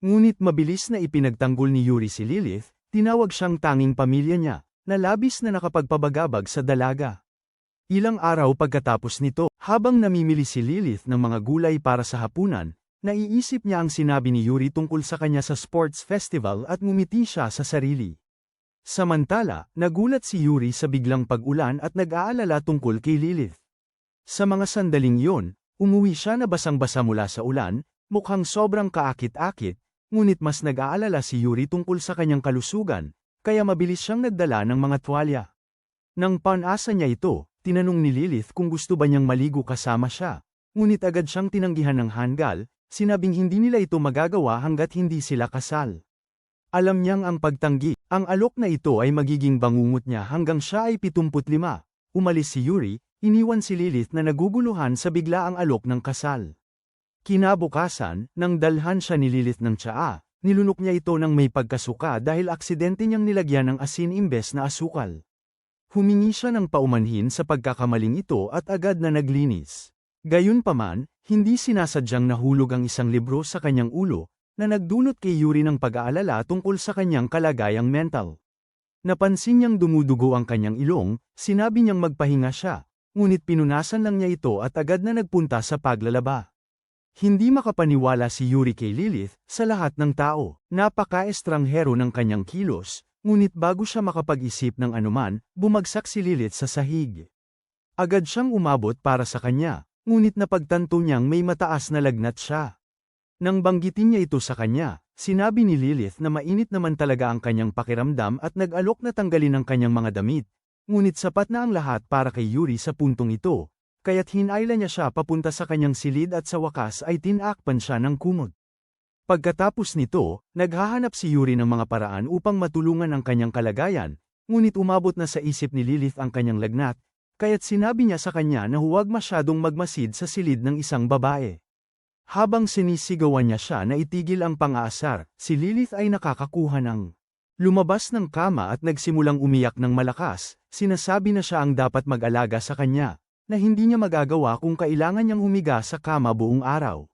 Ngunit mabilis na ipinagtanggol ni Yuri si Lilith, tinawag siyang tanging pamilya niya, na labis na nakapagpabagabag sa dalaga. Ilang araw pagkatapos nito, habang namimili si Lilith ng mga gulay para sa hapunan, naiisip niya ang sinabi ni Yuri tungkol sa kanya sa sports festival at ngumiti siya sa sarili. Samantala, nagulat si Yuri sa biglang pag-ulan at nag-aalala tungkol kay Lilith. Sa mga sandaling yon, umuwi siya na basang-basa mula sa ulan, mukhang sobrang kaakit-akit, ngunit mas nag-aalala si Yuri tungkol sa kanyang kalusugan, kaya mabilis siyang nagdala ng mga tuwalya. Nang panasa niya ito, tinanong ni Lilith kung gusto ba niyang maligo kasama siya, ngunit agad siyang tinanggihan ng hanggal, sinabing hindi nila ito magagawa hanggat hindi sila kasal. Alam niyang ang pagtanggi, ang alok na ito ay magiging bangungot niya hanggang siya ay 75. Umalis si Yuri, iniwan si Lilith na naguguluhan sa biglaang alok ng kasal. Kinabukasan, nang dalhan siya ni Lilith ng tsaa, nilunok niya ito ng may pagkasuka dahil aksidente niyang nilagyan ng asin imbes na asukal. Humingi siya ng paumanhin sa pagkakamaling ito at agad na naglinis. Gayunpaman, hindi sinasadyang nahulog ang isang libro sa kanyang ulo, na nagdulot kay Yuri ng pag-aalala tungkol sa kanyang kalagayang mental. Napansin niyang dumudugo ang kanyang ilong, sinabi niyang magpahinga siya, ngunit pinunasan lang niya ito at agad na nagpunta sa paglalaba. Hindi makapaniwala si Yuri kay Lilith, sa lahat ng tao, napaka-estranghero ng kanyang kilos, ngunit bago siya makapag-isip ng anuman, bumagsak si Lilith sa sahig. Agad siyang umabot para sa kanya, ngunit napagtanto niyang may mataas na lagnat siya. Nang banggitin niya ito sa kanya, sinabi ni Lilith na mainit naman talaga ang kanyang pakiramdam at nag-alok na tanggalin ang kanyang mga damit, ngunit sapat na ang lahat para kay Yuri sa puntong ito. Kaya't hinayla niya siya papunta sa kanyang silid at sa wakas ay tinakpan siya ng kumot. Pagkatapos nito, naghahanap si Yuri ng mga paraan upang matulungan ang kanyang kalagayan, ngunit umabot na sa isip ni Lilith ang kanyang lagnat, kaya't sinabi niya sa kanya na huwag masyadong magmasid sa silid ng isang babae. Habang sinisigawan niya siya na itigil ang pang-aasar, si Lilith ay nakakakuha ng lumabas ng kama at nagsimulang umiyak ng malakas, sinasabi na siya ang dapat mag-alaga sa kanya, na hindi niya magagawa kung kailangan niyang humiga sa kama buong araw.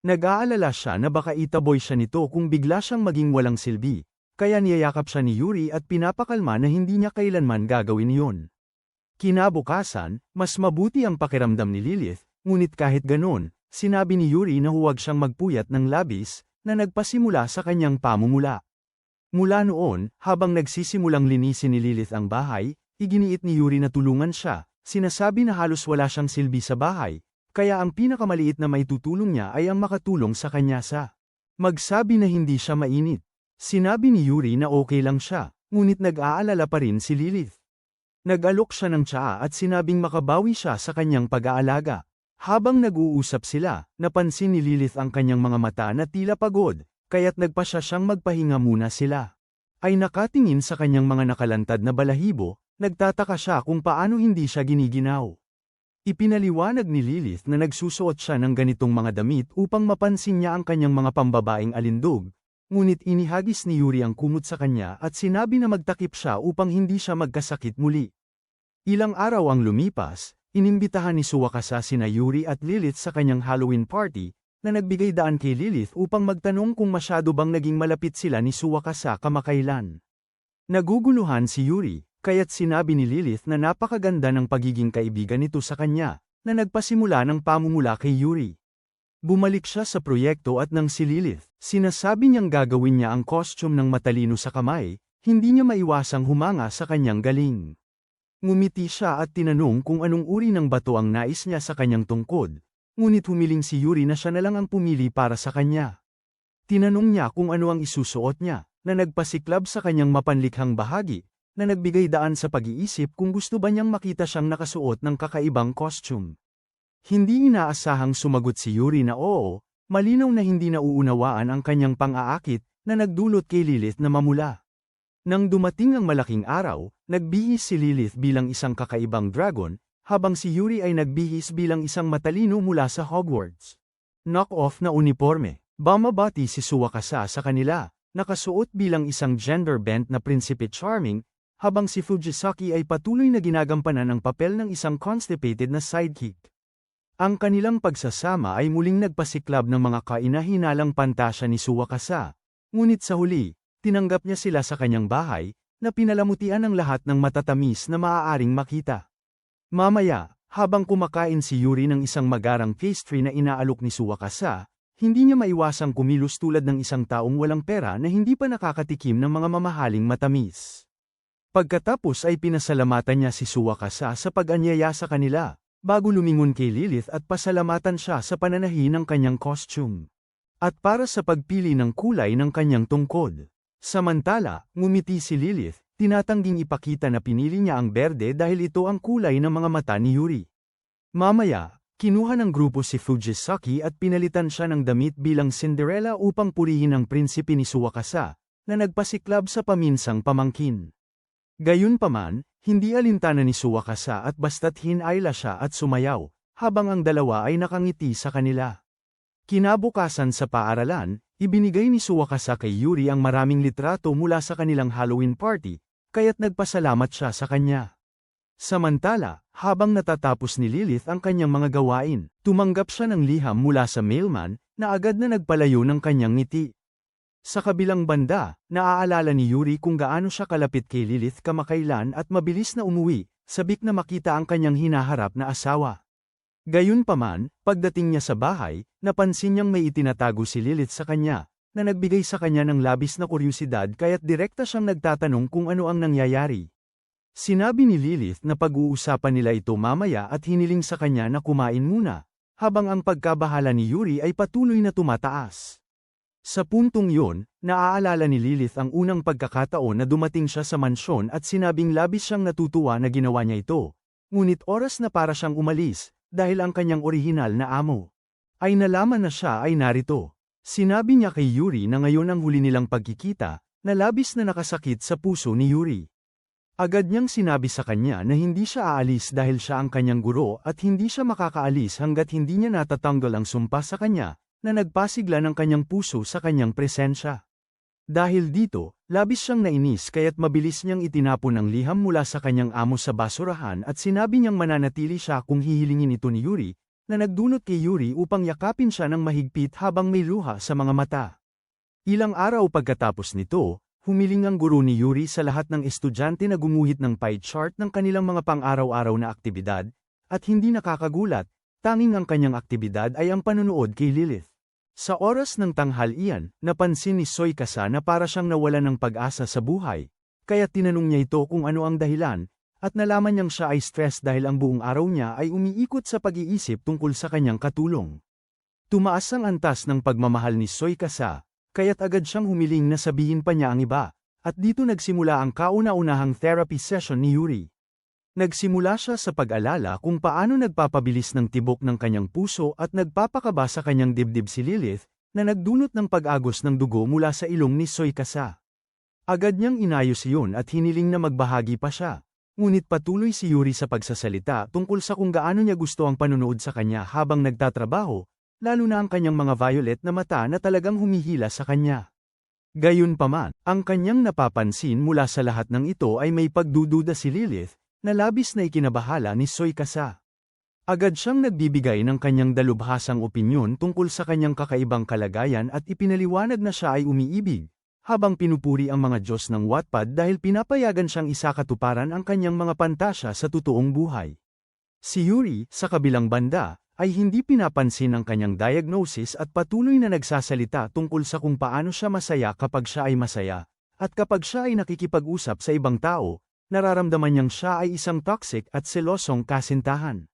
Nag-aalala siya na baka itaboy siya nito kung bigla siyang maging walang silbi, kaya niyayakap siya ni Yuri at pinapakalma na hindi niya kailanman gagawin iyon. Kinabukasan, mas mabuti ang pakiramdam ni Lilith, ngunit kahit ganon, sinabi ni Yuri na huwag siyang magpuyat ng labis, na nagpasimula sa kanyang pamumula. Mula noon, habang nagsisimulang linisin ni Lilith ang bahay, iginiit ni Yuri na tulungan siya. Sinasabi na halos wala siyang silbi sa bahay, kaya ang pinakamaliit na maitutulong niya ay ang makatulong sa kanya sa magsabi na hindi siya mainit. Sinabi ni Yuri na okay lang siya, ngunit nag-aalala pa rin si Lilith. Nag-alok siya ng tsaa at sinabing makabawi siya sa kanyang pag-aalaga. Habang nag-uusap sila, napansin ni Lilith ang kanyang mga mata na tila pagod, kaya't nagpasya siyang magpahinga muna sila. Ay nakatingin sa kanyang mga nakalantad na balahibo, nagtataka siya kung paano hindi siya giniginaw. Ipinaliwanag ni Lilith na nagsusuot siya ng ganitong mga damit upang mapansin niya ang kanyang mga pambabaeng alindog, ngunit inihagis ni Yuri ang kumot sa kanya at sinabi na magtakip siya upang hindi siya magkasakit muli. Ilang araw ang lumipas, inimbitahan ni Suwakasa sina Yuri at Lilith sa kanyang Halloween party, na nagbigay daan kay Lilith upang magtanong kung masyado bang naging malapit sila ni Suwakasa kamakailan. Naguguluhan si Yuri, kaya't sinabi ni Lilith na napakaganda ng pagiging kaibigan nito sa kanya, na nagpasimula ng pamumula kay Yuri. Bumalik siya sa proyekto at nang si Lilith, sinasabi niyang gagawin niya ang costume ng matalino sa kamay, hindi niya maiwasang humanga sa kanyang galing. Ngumiti siya at tinanong kung anong uri ng bato ang nais niya sa kanyang tungkod, ngunit humiling si Yuri na siya na lang ang pumili para sa kanya. Tinanong niya kung ano ang isusuot niya, na nagpasiklab sa kanyang mapanlikhang bahagi, na nagbigay daan sa pag-iisip kung gusto ba niyang makita siyang nakasuot ng kakaibang costume. Hindi inaasahang sumagot si Yuri na oo, malinaw na hindi nauunawaan ang kanyang pang-aakit, na nagdulot kay Lilith na mamula. Nang dumating ang malaking araw, nagbihis si Lilith bilang isang kakaibang dragon, habang si Yuri ay nagbihis bilang isang matalino mula sa Hogwarts. Knock-off na uniforme, bumabati si Suwakasa sa kanila, nakasuot bilang isang gender-bent na Prinsipe Charming, habang si Fujisaki ay patuloy na ginagampanan ang papel ng isang constipated na sidekick. Ang kanilang pagsasama ay muling nagpasiklab ng mga kainahinalang pantasya ni Suwakasa, ngunit sa huli, tinanggap niya sila sa kanyang bahay, na pinalamutian ng lahat ng matatamis na maaaring makita. Mamaya, habang kumakain si Yuri ng isang magarang pastry na inaalok ni Suwakasa, hindi niya maiwasang kumilos tulad ng isang taong walang pera na hindi pa nakakatikim ng mga mamahaling matamis. Pagkatapos ay pinasalamatan niya si Suwakasa sa pag-anyaya sa kanila, bago lumingon kay Lilith at pasalamatan siya sa pananahi ng kanyang costume. At para sa pagpili ng kulay ng kanyang tungkod. Samantala, ngumiti si Lilith, tinatangging ipakita na pinili niya ang berde dahil ito ang kulay ng mga mata ni Yuri. Mamaya, kinuha ng grupo si Fujisaki at pinalitan siya ng damit bilang Cinderella upang purihin ang prinsipe ni Suwakasa, na nagpasiklab sa paminsang pamangkin. Gayunpaman, hindi alintana ni Suwakasa at basta't hinayla siya at sumayaw, habang ang dalawa ay nakangiti sa kanila. Kinabukasan sa paaralan, ibinigay ni Suwakasa kay Yuri ang maraming litrato mula sa kanilang Halloween party, kaya't nagpasalamat siya sa kanya. Samantala, habang natatapos ni Lilith ang kanyang mga gawain, tumanggap siya ng liham mula sa mailman, na agad na nagpalayo ng kanyang ngiti. Sa kabilang banda, naaalala ni Yuri kung gaano siya kalapit kay Lilith kamakailan at mabilis na umuwi, sabik na makita ang kanyang hinaharap na asawa. Gayunpaman, pagdating niya sa bahay, napansin niyang may itinatago si Lilith sa kanya, na nagbigay sa kanya ng labis na kuryusidad kaya't direkta siyang nagtatanong kung ano ang nangyayari. Sinabi ni Lilith na pag-uusapan nila ito mamaya at hiniling sa kanya na kumain muna, habang ang pagkabahala ni Yuri ay patuloy na tumataas. Sa puntong yun, naaalala ni Lilith ang unang pagkakataon na dumating siya sa mansyon at sinabing labis siyang natutuwa na ginawa niya ito, ngunit oras na para siyang umalis, dahil ang kanyang orihinal na amo ay nalaman na siya ay narito. Sinabi niya kay Yuri na ngayon ang huli nilang pagkikita, na labis na nakasakit sa puso ni Yuri. Agad niyang sinabi sa kanya na hindi siya aalis dahil siya ang kanyang guro at hindi siya makakaalis hanggat hindi niya natatanggal ang sumpa sa kanya, na nagpasigla ng kanyang puso sa kanyang presensya. Dahil dito, labis siyang nainis kaya't mabilis niyang itinapon ang liham mula sa kanyang amo sa basurahan at sinabi niyang mananatili siya kung hihilingin ito ni Yuri, na nagdunot kay Yuri upang yakapin siya ng mahigpit habang may luha sa mga mata. Ilang araw pagkatapos nito, humiling ang guro ni Yuri sa lahat ng estudyante na gumuhit ng pie chart ng kanilang mga pang-araw-araw na aktibidad, at hindi nakakagulat, tanging ang kanyang aktibidad ay ang panunood kay Lilith. Sa oras ng tanghalian, napansin ni Suwakasa na para siyang nawalan ng pag-asa sa buhay, kaya tinanong niya ito kung ano ang dahilan, at nalaman niyang siya ay stress dahil ang buong araw niya ay umiikot sa pag-iisip tungkol sa kanyang katulong. Tumaas ang antas ng pagmamahal ni Suwakasa, kaya't agad siyang humiling na sabihin pa niya ang iba, at dito nagsimula ang kauna-unahang therapy session ni Yuri. Nagsimula siya sa pag-alala kung paano nagpapabilis ng tibok ng kanyang puso at nagpapakaba sa kanyang dibdib si Lilith, na nagdulot ng pag-agos ng dugo mula sa ilong ni Suwakasa. Agad niyang inayos iyon at hiniling na magbahagi pa siya, ngunit patuloy si Yuri sa pagsasalita tungkol sa kung gaano niya gusto ang panunood sa kanya habang nagtatrabaho, lalo na ang kanyang mga violet na mata na talagang humihila sa kanya. Gayunpaman, ang kanyang napapansin mula sa lahat ng ito ay may pagdududa si Lilith, na labis na ikinabahala ni Suwakasa. Agad siyang nagbibigay ng kanyang dalubhasang opinyon tungkol sa kanyang kakaibang kalagayan at ipinaliwanag na siya ay umiibig, habang pinupuri ang mga Diyos ng Wattpad dahil pinapayagan siyang isakatuparan ang kanyang mga pantasya sa totoong buhay. Si Yuri, sa kabilang banda, ay hindi pinapansin ang kanyang diagnosis at patuloy na nagsasalita tungkol sa kung paano siya masaya kapag siya ay masaya, at kapag siya ay nakikipag-usap sa ibang tao, nararamdaman niyang siya ay isang toxic at selosong kasintahan.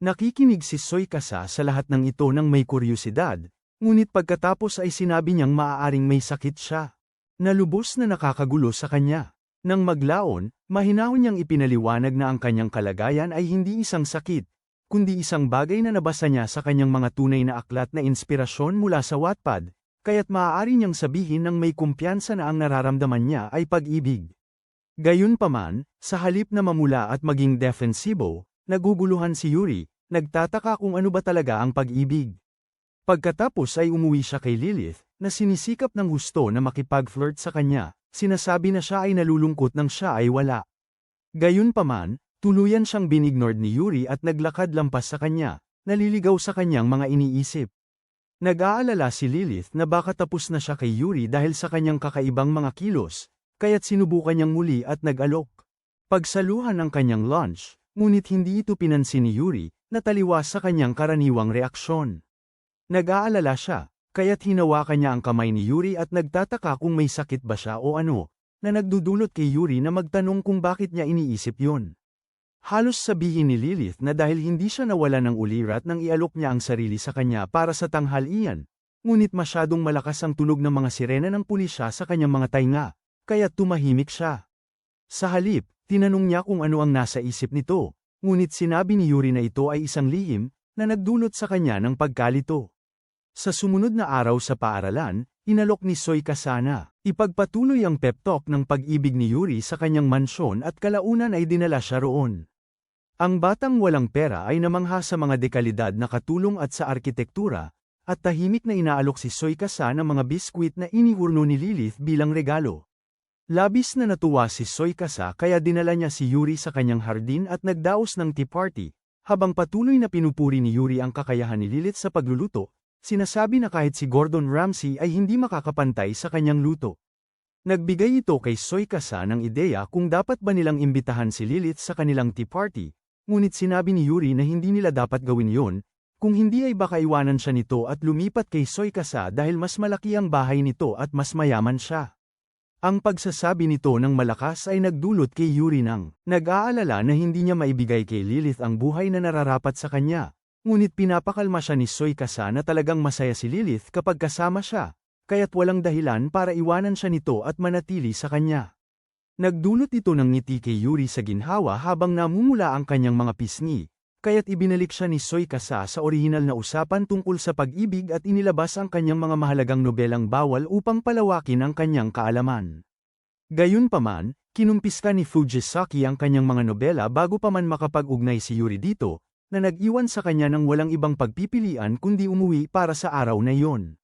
Nakikinig si Soykasa sa lahat ng ito ng may kuryosidad, ngunit pagkatapos ay sinabi niyang maaaring may sakit siya. Nalubos na nakakagulo sa kanya. Nang maglaon, mahinahon niyang ipinaliwanag na ang kanyang kalagayan ay hindi isang sakit, kundi isang bagay na nabasa niya sa kanyang mga tunay na aklat na inspirasyon mula sa Wattpad, kaya't maaari niyang sabihin ng may kumpiyansa na ang nararamdaman niya ay pag-ibig. Gayunpaman, sa halip na mamula at maging defensibo, naguguluhan si Yuri, nagtataka kung ano ba talaga ang pag-ibig. Pagkatapos ay umuwi siya kay Lilith, na sinisikap ng husto na makipag-flirt sa kanya, sinasabi na siya ay nalulungkot nang siya ay wala. Gayunpaman, tuluyan siyang binignored ni Yuri at naglakad lampas sa kanya, naliligaw sa kanyang mga iniisip. Nag-aalala si Lilith na baka tapos na siya kay Yuri dahil sa kanyang kakaibang mga kilos, kaya't sinubukan niyang muli at nag-alok. Pagsaluhan ng kanyang lunch, ngunit hindi ito pinansin ni Yuri, nataliwas sa kanyang karaniwang reaksyon. Nag-aalala siya, kaya't hinawakan niya ang kamay ni Yuri at nagtataka kung may sakit ba siya o ano, na nagdudulot kay Yuri na magtanong kung bakit niya iniisip yun. Halos sabihin ni Lilith na dahil hindi siya nawala ng ulirat nang ialok niya ang sarili sa kanya para sa tanghalian, ngunit masyadong malakas ang tunog ng mga sirena ng pulisya sa kanyang mga tainga, kaya tumahimik siya. Sa halip, tinanong niya kung ano ang nasa isip nito, ngunit sinabi ni Yuri na ito ay isang lihim, na nagdulot sa kanya ng pagkalito. Sa sumunod na araw sa paaralan, inalok ni Soykasa na ipagpatuloy ang pep talk ng pag-ibig ni Yuri sa kanyang mansyon at kalaunan ay dinala siya roon. Ang batang walang pera ay namangha sa mga dekalidad na katulong at sa arkitektura, at tahimik na inaalok si Soykasa ng mga biskwit na inihurno ni Lilith bilang regalo. Labis na natuwa si Soykasa kaya dinala niya si Yuri sa kanyang hardin at nagdaos ng tea party, habang patuloy na pinupuri ni Yuri ang kakayahan ni Lilith sa pagluluto. Sinasabi na kahit si Gordon Ramsay ay hindi makakapantay sa kanyang luto. Nagbigay ito kay Soykasa ng ideya kung dapat ba nilang imbitahan si Lilith sa kanilang tea party, ngunit sinabi ni Yuri na hindi nila dapat gawin yon, kung hindi ay baka iwanan siya nito at lumipat kay Soykasa dahil mas malaki ang bahay nito at mas mayaman siya. Ang pagsasabi nito ng malakas ay nagdulot kay Yuri ng nag-aalala na hindi niya maibigay kay Lilith ang buhay na nararapat sa kanya. Ngunit pinapakalma siya ni Soykasa na talagang masaya si Lilith kapag kasama siya, kaya't walang dahilan para iwanan siya nito at manatili sa kanya. Nagdulot ito ng ngiti kay Yuri sa ginhawa habang namumula ang kanyang mga pisngi, kaya't ibinalik siya ni Soykasa sa orihinal na usapan tungkol sa pag-ibig at inilabas ang kanyang mga mahalagang nobelang bawal upang palawakin ang kanyang kaalaman. Gayunpaman, kinumpiska ni Fujisaki ang kanyang mga nobela bago pa man makapag-ugnay si Yuri dito, na nag-iwan sa kanya ng walang ibang pagpipilian kundi umuwi para sa araw na iyon.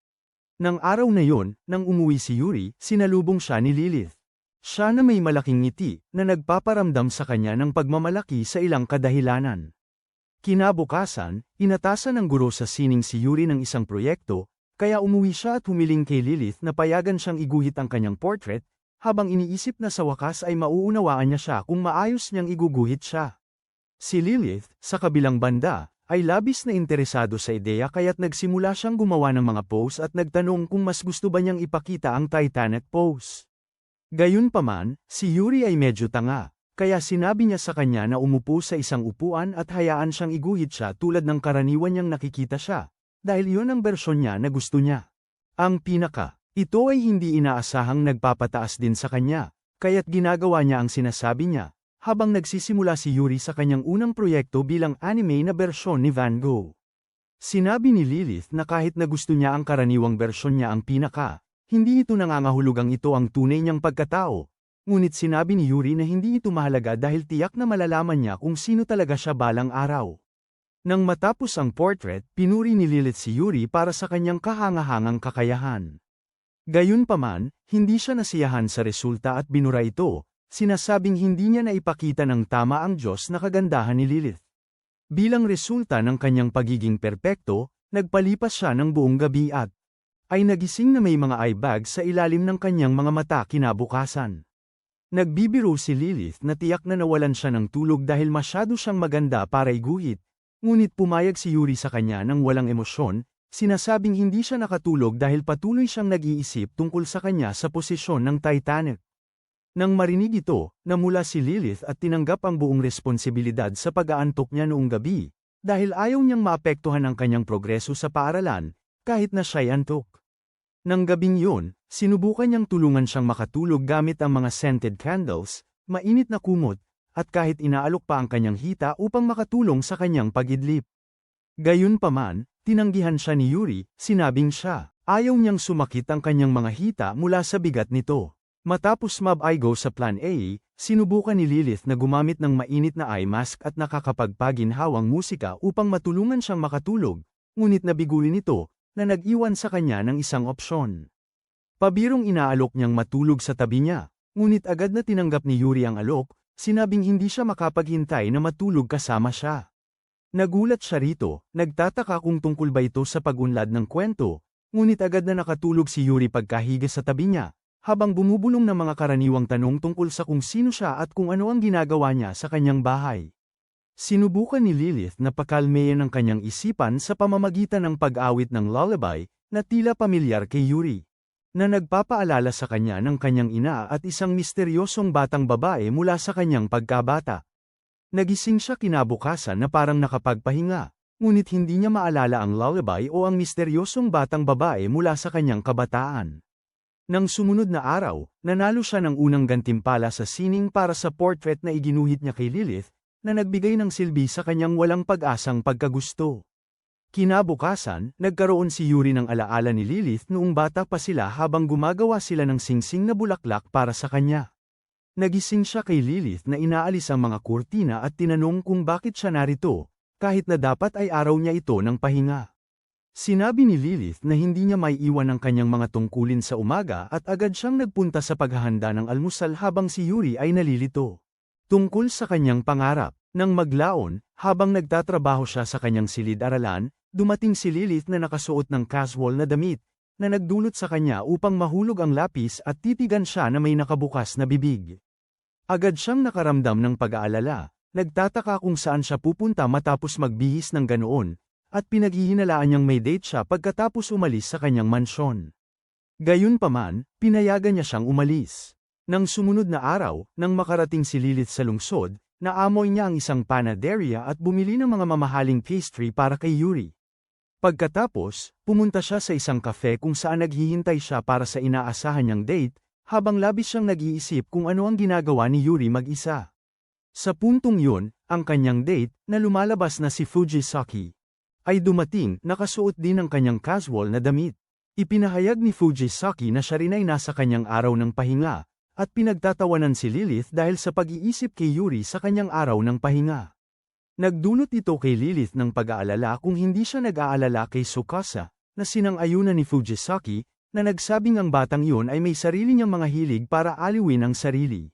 Nang araw na iyon, nang umuwi si Yuri, sinalubong siya ni Lilith. Siya na may malaking ngiti, na nagpaparamdam sa kanya ng pagmamalaki sa ilang kadahilanan. Kinabukasan, inatasan ng guro sa sining si Yuri ng isang proyekto, kaya umuwi siya at humiling kay Lilith na payagan siyang iguhit ang kanyang portrait, habang iniisip na sa wakas ay mauunawaan niya siya kung maayos niyang iguguhit siya. Si Lilith, sa kabilang banda, ay labis na interesado sa ideya kaya't nagsimula siyang gumawa ng mga pose at nagtanong kung mas gusto ba niyang ipakita ang Titanic pose. Gayunpaman, si Yuri ay medyo tanga, kaya sinabi niya sa kanya na umupo sa isang upuan at hayaan siyang iguhit siya tulad ng karaniwan niyang nakikita siya, dahil iyon ang bersyon niya na gusto niya. Ang ito ay hindi inaasahang nagpapataas din sa kanya, kaya't ginagawa niya ang sinasabi niya. Habang nagsisimula si Yuri sa kanyang unang proyekto bilang anime na bersyon ni Van Gogh. Sinabi ni Lilith na kahit na gusto niya ang karaniwang bersyon niya ang hindi ito nangangahulugang ito ang tunay niyang pagkatao, ngunit sinabi ni Yuri na hindi ito mahalaga dahil tiyak na malalaman niya kung sino talaga siya balang araw. Nang matapos ang portrait, pinuri ni Lilith si Yuri para sa kanyang kahangahangang kakayahan. Gayunpaman, hindi siya nasiyahan sa resulta at binura ito. Sinasabing hindi niya naipakita ng tama ang Diyos na kagandahan ni Lilith. Bilang resulta ng kanyang pagiging perpekto, nagpalipas siya ng buong gabi at ay nagising na may mga eye bags sa ilalim ng kanyang mga mata kinabukasan. Nagbibiro si Lilith na tiyak na nawalan siya ng tulog dahil masyado siyang maganda para iguhit, ngunit pumayag si Yuri sa kanya ng walang emosyon, sinasabing hindi siya nakatulog dahil patuloy siyang nag-iisip tungkol sa kanya sa posisyon ng Titanic. Nang marinig ito, namula si Lilith at tinanggap ang buong responsibilidad sa pag-aantok niya noong gabi, dahil ayaw niyang maapektuhan ang kanyang progreso sa paaralan, kahit na siya'y antok. Nang gabing yun, sinubukan niyang tulungan siyang makatulog gamit ang mga scented candles, mainit na kumot, at kahit inaalok pa ang kanyang hita upang makatulong sa kanyang pagidlip. Gayunpaman, tinanggihan siya ni Yuri, sinabing siya, ayaw niyang sumakit ang kanyang mga hita mula sa bigat nito. Matapos mab-go sa Plan A, sinubukan ni Lilith na gumamit ng mainit na eye mask at nakakapagpaginhawang musika upang matulungan siyang makatulog, ngunit nabiguin ito, na nag-iwan sa kanya ng isang opsyon. Pabirong inaalok niyang matulog sa tabi niya, ngunit agad na tinanggap ni Yuri ang alok, sinabing hindi siya makapaghintay na matulog kasama siya. Nagulat siya rito, nagtataka kung tungkol ba ito sa pag-unlad ng kwento, ngunit agad na nakatulog si Yuri pagkahiga sa tabi niya, habang bumubulong ng mga karaniwang tanong tungkol sa kung sino siya at kung ano ang ginagawa niya sa kanyang bahay. Sinubukan ni Lilith na pakalmeyan ang kanyang isipan sa pamamagitan ng pag-awit ng lullaby, na tila pamilyar kay Yuri, na nagpapaalala sa kanya ng kanyang ina at isang misteryosong batang babae mula sa kanyang pagkabata. Nagising siya kinabukasan na parang nakapagpahinga, ngunit hindi niya maalala ang lullaby o ang misteryosong batang babae mula sa kanyang kabataan. Nang sumunod na araw, nanalo siya ng unang gantimpala sa sining para sa portrait na iginuhit niya kay Lilith, na nagbigay ng silbi sa kanyang walang pag-asang pagkagusto. Kinabukasan, nagkaroon si Yuri ng alaala ni Lilith noong bata pa sila habang gumagawa sila ng singsing na bulaklak para sa kanya. Nagising siya kay Lilith na inaalis ang mga kurtina at tinanong kung bakit siya narito, kahit na dapat ay araw niya ito ng pahinga. Sinabi ni Lilith na hindi niya maiiwan ang kanyang mga tungkulin sa umaga at agad siyang nagpunta sa paghahanda ng almusal habang si Yuri ay nalilito. Tungkol sa kanyang pangarap, nang maglaon, habang nagtatrabaho siya sa kanyang silid-aralan, dumating si Lilith na nakasuot ng casual na damit, na nagdulot sa kanya upang mahulog ang lapis at titigan siya na may nakabukas na bibig. Agad siyang nakaramdam ng pag-aalala, nagtataka kung saan siya pupunta matapos magbihis ng ganoon, at pinaghihinalaan niyang may date siya pagkatapos umalis sa kanyang mansyon. Gayunpaman, pinayagan niya siyang umalis. Nang sumunod na araw, nang makarating si Lilith sa lungsod, naamoy niya ang isang panaderia at bumili ng mga mamahaling pastry para kay Yuri. Pagkatapos, pumunta siya sa isang cafe kung saan naghihintay siya para sa inaasahan niyang date, habang labis siyang nag-iisip kung ano ang ginagawa ni Yuri mag-isa. Sa puntong yun, ang kanyang date, na lumalabas na si Fujisaki, ay dumating, nakasuot din ng kanyang casual na damit. Ipinahayag ni Fujisaki na siya rin ay nasa kanyang araw ng pahinga, at pinagtatawanan si Lilith dahil sa pag-iisip kay Yuri sa kanyang araw ng pahinga. Nagdulot ito kay Lilith ng pag-aalala kung hindi siya nag-aalala kay Tsukasa, na sinang-ayunan ni Fujisaki, na nagsabing ang batang yun ay may sarili niyang mga hilig para aliwin ang sarili.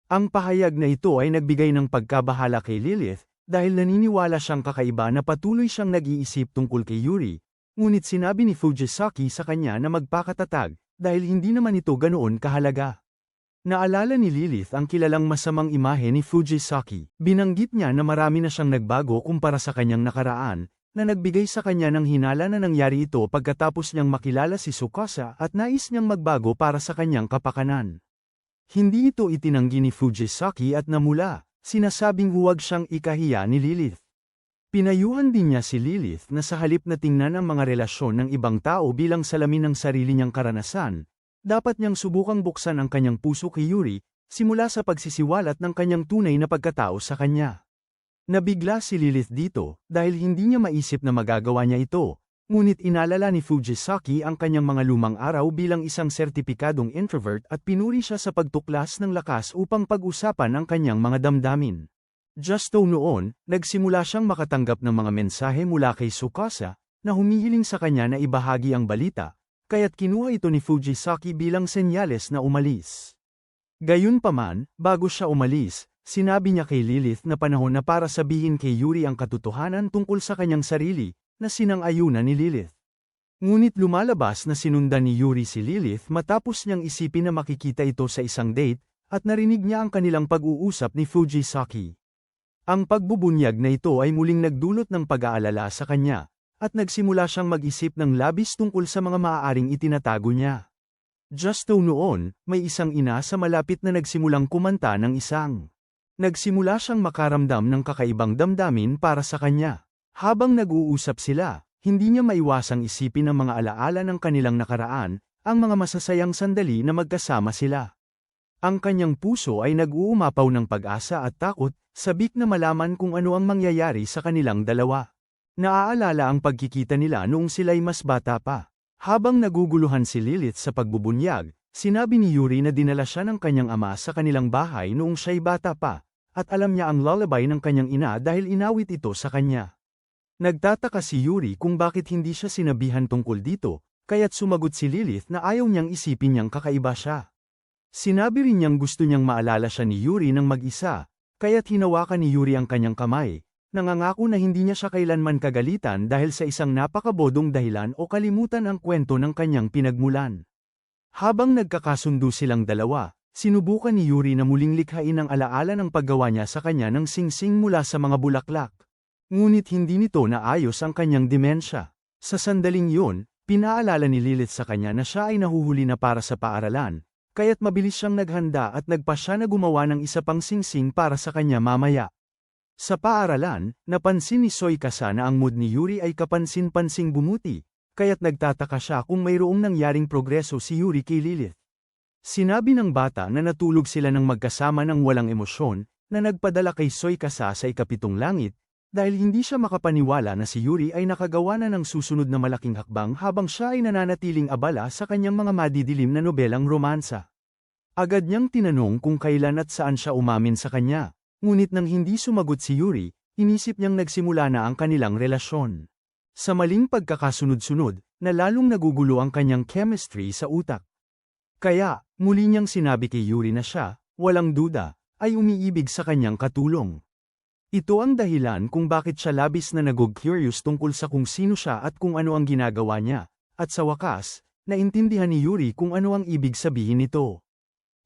Ang pahayag na ito ay nagbigay ng pagkabahala kay Lilith, dahil naniniwala siyang kakaiba na patuloy siyang nag-iisip tungkol kay Yuri, ngunit sinabi ni Fujisaki sa kanya na magpakatatag, dahil hindi naman ito ganoon kahalaga. Naalala ni Lilith ang kilalang masamang imahe ni Fujisaki. Binanggit niya na marami na siyang nagbago kumpara sa kanyang nakaraan, na nagbigay sa kanya ng hinala na nangyari ito pagkatapos niyang makilala si Tsukasa at nais niyang magbago para sa kanyang kapakanan. Hindi ito itinanggi ni Fujisaki at namula, sinasabing huwag siyang ikahiya ni Lilith. Pinayuhan din niya si Lilith na sa halip na tingnan ang mga relasyon ng ibang tao bilang salamin ng sarili niyang karanasan, dapat niyang subukang buksan ang kanyang puso kay Yuri, simula sa pagsisiwalat ng kanyang tunay na pagkatao sa kanya. Nabigla si Lilith dito, dahil hindi niya maisip na magagawa niya ito, ngunit inalala ni Fujisaki ang kanyang mga lumang araw bilang isang sertipikadong introvert at pinuri siya sa pagtuklas ng lakas upang pag-usapan ang kanyang mga damdamin. Justo noon, nagsimula siyang makatanggap ng mga mensahe mula kay Tsukasa, na humihiling sa kanya na ibahagi ang balita, kaya't kinuha ito ni Fujisaki bilang senyales na umalis. Gayunpaman, bago siya umalis, sinabi niya kay Lilith na panahon na para sabihin kay Yuri ang katotohanan tungkol sa kanyang sarili, na sinang-ayunan ni Lilith. Ngunit lumalabas na sinundan ni Yuri si Lilith matapos niyang isipin na makikita ito sa isang date, at narinig niya ang kanilang pag-uusap ni Fujisaki. Ang pagbubunyag na ito ay muling nagdulot ng pag-aalala sa kanya, at nagsimula siyang mag-isip ng labis tungkol sa mga maaaring itinatago niya. Justo noon, may isang ina sa malapit na nagsimulang kumanta ng isang. Nagsimula siyang makaramdam ng kakaibang damdamin para sa kanya. Habang nag-uusap sila, hindi niya maiwasang isipin ang mga alaala ng kanilang nakaraan, ang mga masasayang sandali na magkasama sila. Ang kanyang puso ay nag-uumapaw ng pag-asa at takot, sabik na malaman kung ano ang mangyayari sa kanilang dalawa. Naaalala ang pagkikita nila noong sila'y mas bata pa. Habang naguguluhan si Lilith sa pagbubunyag, sinabi ni Yuri na dinala siya ng kanyang ama sa kanilang bahay noong siya'y bata pa, at alam niya ang lullaby ng kanyang ina dahil inawit ito sa kanya. Nagtataka si Yuri kung bakit hindi siya sinabihan tungkol dito, kaya't sumagot si Lilith na ayaw niyang isipin niyang kakaiba siya. Sinabi rin niyang gusto niyang maalala siya ni Yuri ng mag-isa, kaya't hinawakan ni Yuri ang kanyang kamay. Nangangako na hindi niya siya kailanman kagalitan dahil sa isang napakabodong dahilan o kalimutan ang kwento ng kanyang pinagmulan. Habang nagkakasundo silang dalawa, sinubukan ni Yuri na muling likhain ang alaala ng paggawa niya sa kanya ng singsing mula sa mga bulaklak. Ngunit hindi nito naayos ang kanyang demensya. Sa sandaling yun, pinaalala ni Lilith sa kanya na siya ay nahuhuli na para sa paaralan, kaya't mabilis siyang naghanda at nagpasya na gumawa ng isa pang singsing para sa kanya mamaya. Sa paaralan, napansin ni Soykasa na ang mood ni Yuri ay kapansin-pansing bumuti, kaya't nagtataka siya kung mayroong nangyaring progreso si Yuri kay Lilith. Sinabi ng bata na natulog sila ng magkasama ng walang emosyon, na nagpadala kay Soykasa sa ikapitong langit, dahil hindi siya makapaniwala na si Yuri ay nakagawa na ng susunod na malaking hakbang habang siya ay nananatiling abala sa kanyang mga madidilim na nobelang romansa. Agad niyang tinanong kung kailan at saan siya umamin sa kanya. Ngunit nang hindi sumagot si Yuri, inisip niyang nagsimula na ang kanilang relasyon. Sa maling pagkakasunod-sunod, na lalong nagugulo ang kanyang chemistry sa utak. Kaya, muli niyang sinabi kay Yuri na siya, walang duda, ay umiibig sa kanyang katulong. Ito ang dahilan kung bakit siya labis na nagug-curious tungkol sa kung sino siya at kung ano ang ginagawa niya, at sa wakas, naintindihan ni Yuri kung ano ang ibig sabihin nito.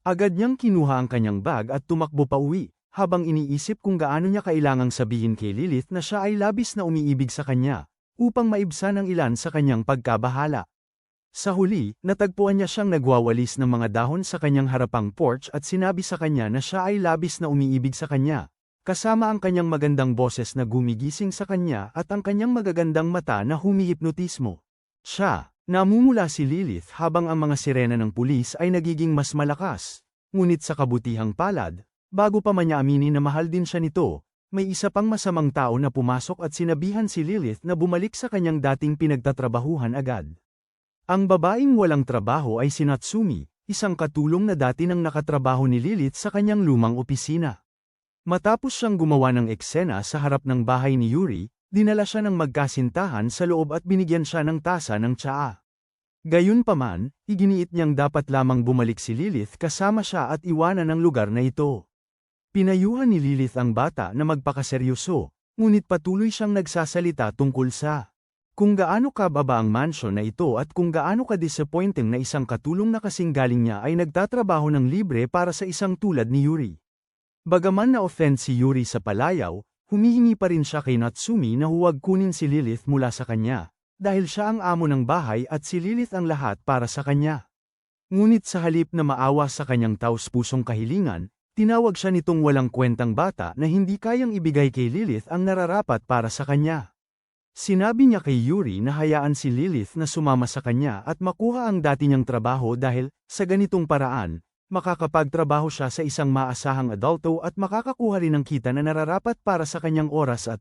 Agad niyang kinuha ang kanyang bag at tumakbo pa uwi. Habang iniisip kung gaano niya kailangang sabihin kay Lilith na siya ay labis na umiibig sa kanya, upang maibsan ang ilan sa kanyang pagkabahala. Sa huli, natagpuan niya siyang nagwawalis ng mga dahon sa kanyang harapang porch at sinabi sa kanya na siya ay labis na umiibig sa kanya, kasama ang kanyang magandang boses na gumigising sa kanya at ang kanyang magagandang mata na humihipnotismo. Siya, namumula si Lilith habang ang mga sirena ng pulis ay nagiging mas malakas, ngunit sa kabutihang palad, bago pa man niya aminin na mahal din siya nito, may isa pang masamang tao na pumasok at sinabihan si Lilith na bumalik sa kanyang dating pinagtatrabahuhan agad. Ang babaeng walang trabaho ay si Natsumi, isang katulong na dati nang nakatrabaho ni Lilith sa kanyang lumang opisina. Matapos siyang gumawa ng eksena sa harap ng bahay ni Yuri, dinala siya ng magkasintahan sa loob at binigyan siya ng tasa ng tsaa. Gayunpaman, iginiit niyang dapat lamang bumalik si Lilith kasama siya at iwanan ang lugar na ito. Pinayuhan ni Lilith ang bata na magpakaseryoso, ngunit patuloy siyang nagsasalita tungkol sa kung gaano kababa ang mansion na ito at kung gaano ka-disappointing na isang katulong na kasing galing niya ay nagtatrabaho ng libre para sa isang tulad ni Yuri. Bagaman na-offend si Yuri sa palayaw, humihingi pa rin siya kay Natsumi na huwag kunin si Lilith mula sa kanya, dahil siya ang amo ng bahay at si Lilith ang lahat para sa kanya. Ngunit sa halip na maawa sa kanyang taos-pusong kahilingan, tinawag siya nitong walang kwentang bata na hindi kayang ibigay kay Lilith ang nararapat para sa kanya. Sinabi niya kay Yuri na hayaan si Lilith na sumama sa kanya at makuha ang dati niyang trabaho dahil, sa ganitong paraan, makakapagtrabaho siya sa isang maasahang adulto at makakakuha rin ng kita na nararapat para sa kanyang oras at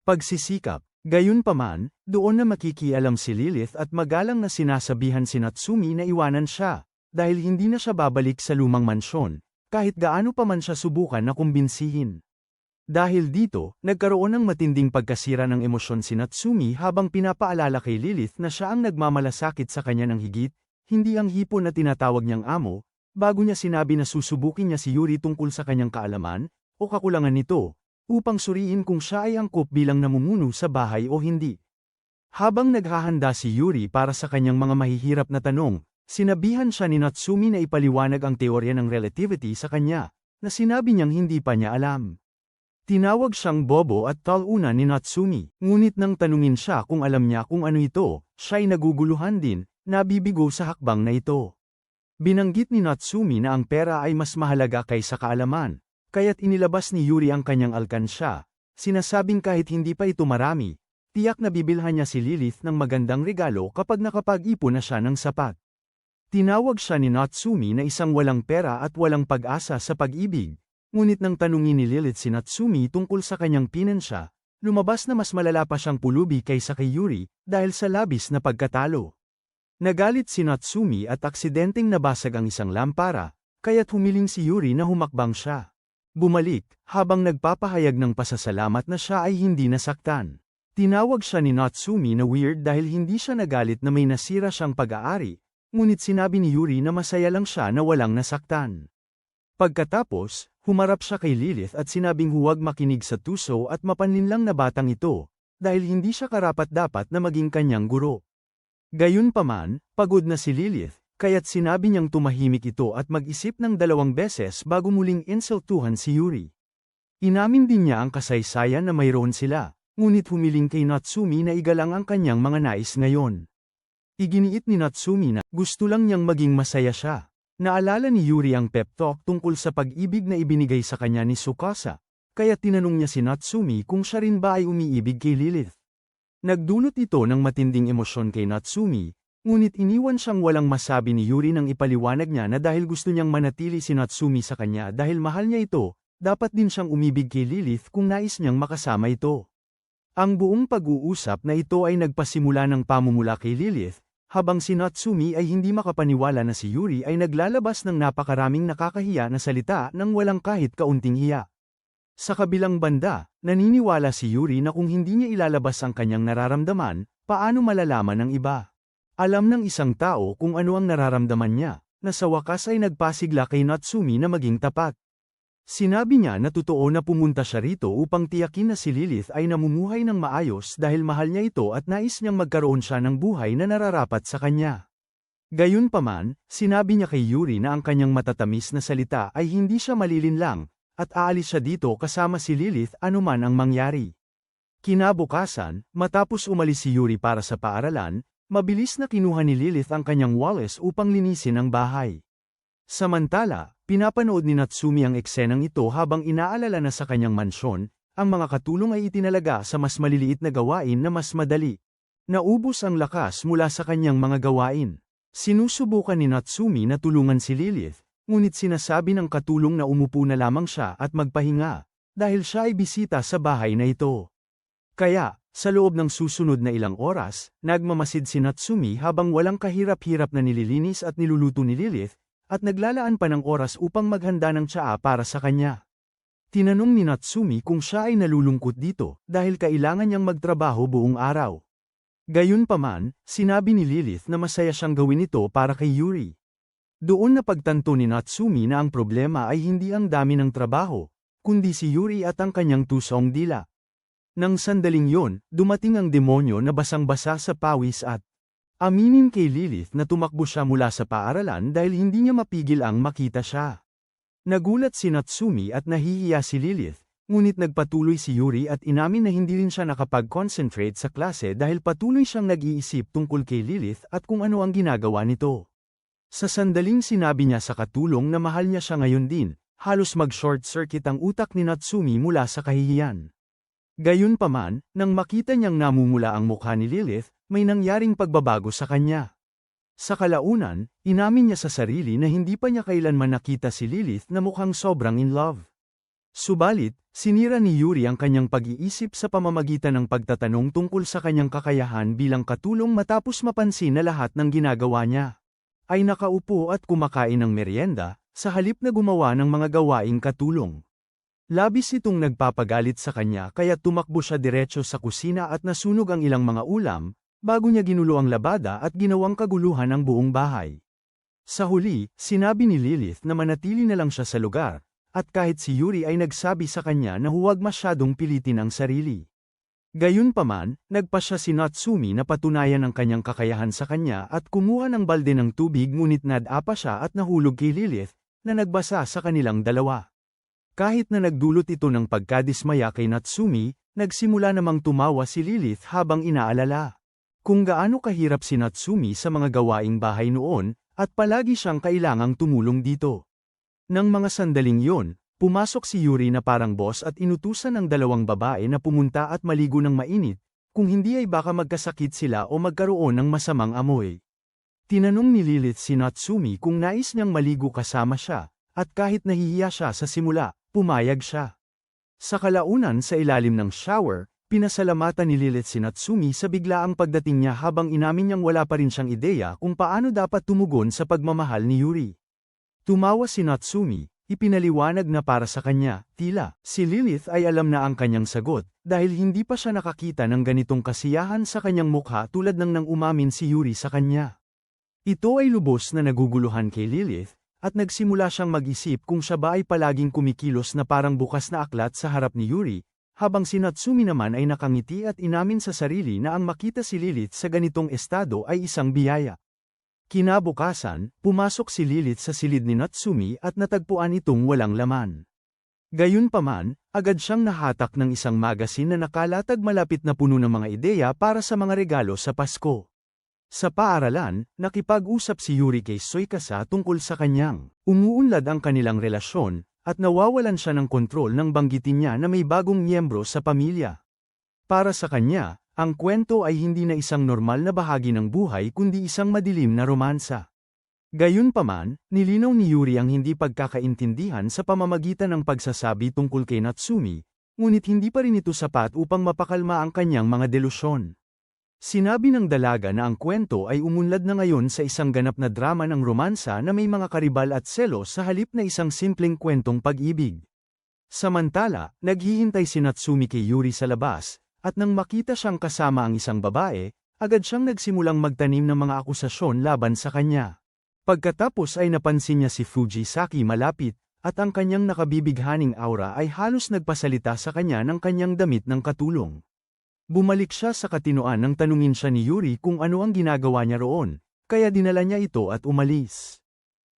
pagsisikap. Gayunpaman, doon na makikialam si Lilith at magalang na sinasabihan si Natsumi na iwanan siya, dahil hindi na siya babalik sa lumang mansyon. Kahit gaano pa man siya subukan na kumbinsihin. Dahil dito, nagkaroon ng matinding pagkasira ng emosyon si Natsumi habang pinapaalala kay Lilith na siya ang nagmamalasakit sa kanya ng higit, hindi ang hipon na tinatawag niyang amo, bago niya sinabi na susubukin niya si Yuri tungkol sa kanyang kaalaman, o kakulangan nito, upang suriin kung siya ay angkop bilang namumuno sa bahay o hindi. Habang naghahanda si Yuri para sa kanyang mga mahihirap na tanong, sinabihan siya ni Natsumi na ipaliwanag ang teorya ng relativity sa kanya, na sinabi niyang hindi pa niya alam. Tinawag siyang bobo at taluna ni Natsumi, ngunit nang tanungin siya kung alam niya kung ano ito, siya'y naguguluhan din, nabibigo sa hakbang na ito. Binanggit ni Natsumi na ang pera ay mas mahalaga kaysa kaalaman, kaya't inilabas ni Yuri ang kanyang alkansya, sinasabing kahit hindi pa ito marami, tiyak na bibilhan niya si Lilith ng magandang regalo kapag nakapag-ipon na siya ng sapat. Tinawag siya ni Natsumi na isang walang pera at walang pag-asa sa pag-ibig, ngunit nang tanungin ni Lilith si Natsumi tungkol sa kanyang pinensya, lumabas na mas malala pa siyang pulubi kaysa kay Yuri dahil sa labis na pagkatalo. Nagalit si Natsumi at aksidenteng nabasag ang isang lampara, kaya't humiling si Yuri na humakbang siya. Bumalik, habang nagpapahayag ng pasasalamat na siya ay hindi nasaktan. Tinawag siya ni Natsumi na weird dahil hindi siya nagalit na may nasira siyang pag-aari, ngunit sinabi ni Yuri na masaya lang siya na walang nasaktan. Pagkatapos, humarap siya kay Lilith at sinabing huwag makinig sa tuso at mapanlinlang na batang ito, dahil hindi siya karapat-dapat na maging kanyang guro. Gayunpaman, pagod na si Lilith, kaya't sinabi niyang tumahimik ito at mag-isip ng 2 beses bago muling insultuhan si Yuri. Inamin din niya ang kasaysayan na mayroon sila, ngunit humiling kay Natsumi na igalang ang kanyang mga nais ngayon. Iginiit ni Natsumi na gusto lang niyang maging masaya siya. Naalala ni Yuri ang pep talk tungkol sa pag-ibig na ibinigay sa kanya ni Tsukasa, kaya tinanong niya si Natsumi kung siya rin ba ay umiibig kay Lilith. Nagdulot ito ng matinding emosyon kay Natsumi, ngunit iniwan siyang walang masabi ni Yuri nang ipaliwanag niya na dahil gusto niyang manatili si Natsumi sa kanya dahil mahal niya ito, dapat din siyang umibig kay Lilith kung nais niyang makasama ito. Ang buong pag-uusap na ito ay nagpasimula ng pamumula kay Lilith, habang si Natsumi ay hindi makapaniwala na si Yuri ay naglalabas ng napakaraming nakakahiya na salita nang walang kahit kaunting hiya. Sa kabilang banda, naniniwala si Yuri na kung hindi niya ilalabas ang kanyang nararamdaman, paano malalaman ng iba? Alam ng isang tao kung ano ang nararamdaman niya, na sa wakas ay nagpasigla kay Natsumi na maging tapat. Sinabi niya na totoo na pumunta siya rito upang tiyakin na si Lilith ay namumuhay ng maayos dahil mahal niya ito at nais niyang magkaroon siya ng buhay na nararapat sa kanya. Gayunpaman, sinabi niya kay Yuri na ang kanyang matatamis na salita ay hindi siya malilinlang, at aalis siya dito kasama si Lilith anuman ang mangyari. Kinabukasan, matapos umalis si Yuri para sa paaralan, mabilis na kinuha ni Lilith ang kanyang wallet upang linisin ang bahay. Samantala, pinapanood ni Natsumi ang eksenang ito habang inaalala na sa kanyang mansyon, ang mga katulong ay itinalaga sa mas maliliit na gawain na mas madali. Naubos ang lakas mula sa kanyang mga gawain. Sinusubukan ni Natsumi na tulungan si Lilith, ngunit sinasabi ng katulong na umupo na lamang siya at magpahinga, dahil siya ay bisita sa bahay na ito. Kaya, sa loob ng susunod na ilang oras, nagmamasid si Natsumi habang walang kahirap-hirap na nililinis at niluluto ni Lilith, at naglalaan pa ng oras upang maghanda ng tsaa para sa kanya. Tinanong ni Natsumi kung siya ay nalulungkot dito, dahil kailangan niyang magtrabaho buong araw. Gayunpaman, sinabi ni Lilith na masaya siyang gawin ito para kay Yuri. Doon napagtanto ni Natsumi na ang problema ay hindi ang dami ng trabaho, kundi si Yuri at ang kanyang tusong dila. Nang sandaling yon, dumating ang demonyo na basang-basa sa pawis at aminin kay Lilith na tumakbo siya mula sa paaralan dahil hindi niya mapigil ang makita siya. Nagulat si Natsumi at nahihiya si Lilith, ngunit nagpatuloy si Yuri at inamin na hindi rin siya nakapag-concentrate sa klase dahil patuloy siyang nag-iisip tungkol kay Lilith at kung ano ang ginagawa nito. Sa sandaling sinabi niya sa katulong na mahal niya siya ngayon din, halos mag-short circuit ang utak ni Natsumi mula sa kahihiyan. Gayunpaman, nang makita niyang namumula ang mukha ni Lilith, may nangyaring pagbabago sa kanya. Sa kalaunan, inamin niya sa sarili na hindi pa niya kailanman nakita si Lilith na mukhang sobrang in love. Subalit, sinira ni Yuri ang kanyang pag-iisip sa pamamagitan ng pagtatanong tungkol sa kanyang kakayahan bilang katulong matapos mapansin na lahat ng ginagawa niya ay nakaupo at kumakain ng merienda, sa halip na gumawa ng mga gawaing katulong. Labis itong nagpapagalit sa kanya kaya tumakbo siya diretso sa kusina at nasunog ang ilang mga ulam, bago niya ginulo ang labada at ginawang kaguluhan ang buong bahay. Sa huli, sinabi ni Lilith na manatili na lang siya sa lugar, at kahit si Yuri ay nagsabi sa kanya na huwag masyadong pilitin ang sarili. Gayunpaman, nagpa siya si Natsumi na patunayan ang kanyang kakayahan sa kanya at kumuha ng balde ng tubig ngunit nadapa siya at nahulog kay Lilith, na nagbasa sa kanilang dalawa. Kahit na nagdulot ito ng pagkadismaya kay Natsumi, nagsimula namang tumawa si Lilith habang inaalala kung gaano kahirap si Natsumi sa mga gawaing bahay noon, at palagi siyang kailangang tumulong dito. Nang mga sandaling yon, pumasok si Yuri na parang boss at inutusan ng dalawang babae na pumunta at maligo ng mainit, kung hindi ay baka magkasakit sila o magkaroon ng masamang amoy. Tinanong ni Lilith si Natsumi kung nais niyang maligo kasama siya, at kahit nahihiya siya sa simula, pumayag siya. Sa kalaunan sa ilalim ng shower, pinasalamatan ni Lilith si Natsumi sa biglaang pagdating niya habang inamin niyang wala pa rin siyang ideya kung paano dapat tumugon sa pagmamahal ni Yuri. Tumawa si Natsumi, ipinaliwanag na para sa kanya, tila, si Lilith ay alam na ang kanyang sagot, dahil hindi pa siya nakakita ng ganitong kasiyahan sa kanyang mukha tulad ng nang umamin si Yuri sa kanya. Ito ay lubos na naguguluhan kay Lilith, at nagsimula siyang mag-isip kung siya ba ay palaging kumikilos na parang bukas na aklat sa harap ni Yuri, habang si Natsumi naman ay nakangiti at inamin sa sarili na ang makita si Lilith sa ganitong estado ay isang biyaya. Kinabukasan, pumasok si Lilith sa silid ni Natsumi at natagpuan itong walang laman. Gayunpaman, agad siyang nahatak ng isang magasin na nakalatag malapit na puno ng mga ideya para sa mga regalo sa Pasko. Sa paaralan, nakipag-usap si Yuri kay Suikasa tungkol sa kanyang umuunlad ang kanilang relasyon, at nawawalan siya ng kontrol nang banggitin niya na may bagong miyembro sa pamilya. Para sa kanya, ang kwento ay hindi na isang normal na bahagi ng buhay kundi isang madilim na romansa. Gayunpaman, nilinaw ni Yuri ang hindi pagkakaintindihan sa pamamagitan ng pagsasabi tungkol kay Natsumi, ngunit hindi pa rin ito sapat upang mapakalma ang kanyang mga delusyon. Sinabi ng dalaga na ang kwento ay umunlad na ngayon sa isang ganap na drama ng romansa na may mga karibal at selos sa halip na isang simpleng kwentong pag-ibig. Samantala, naghihintay si Natsumi kay Yuri sa labas, at nang makita siyang kasama ang isang babae, agad siyang nagsimulang magtanim ng mga akusasyon laban sa kanya. Pagkatapos ay napansin niya si Fujisaki malapit, at ang kanyang nakabibighaning aura ay halos nagpasalita sa kanya ng kanyang damit ng katulong. Bumalik siya sa katinoan nang tanungin siya ni Yuri kung ano ang ginagawa niya roon, kaya dinala niya ito at umalis.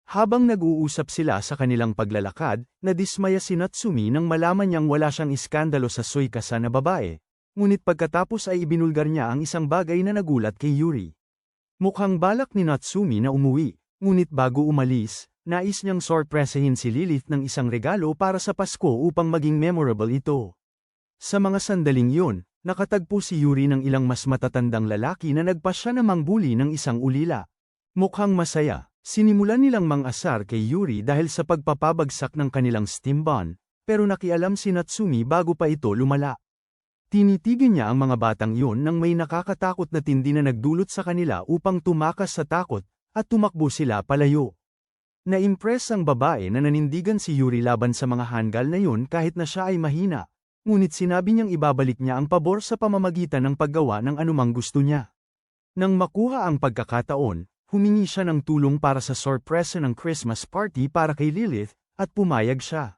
Habang nag-uusap sila sa kanilang paglalakad, nadismaya si Natsumi nang malaman niyang wala siyang iskandalo sa Suikasa na babae, ngunit pagkatapos ay ibinulgar niya ang isang bagay na nagulat kay Yuri. Mukhang balak ni Natsumi na umuwi, ngunit bago umalis, nais niyang sorpresahin si Lilith ng isang regalo para sa Pasko upang maging memorable ito. Sa mga sandaling yun, nakatagpo si Yuri ng ilang mas matatandang lalaki na nagpasya na mangbuli ng isang ulila. Mukhang masaya, sinimulan nilang mang-asar kay Yuri dahil sa pagpapabagsak ng kanilang steam bond, pero nakialam si Natsumi bago pa ito lumala. Tinitigan niya ang mga batang yun nang may nakakatakot na tindi na nagdulot sa kanila upang tumakas sa takot, at tumakbo sila palayo. Na-impress ang babae na nanindigan si Yuri laban sa mga hanggal na yun kahit na siya ay mahina. Ngunit sinabi niyang ibabalik niya ang pabor sa pamamagitan ng paggawa ng anumang gusto niya. Nang makuha ang pagkakataon, humingi siya ng tulong para sa sorpresa ng Christmas party para kay Lilith, at pumayag siya.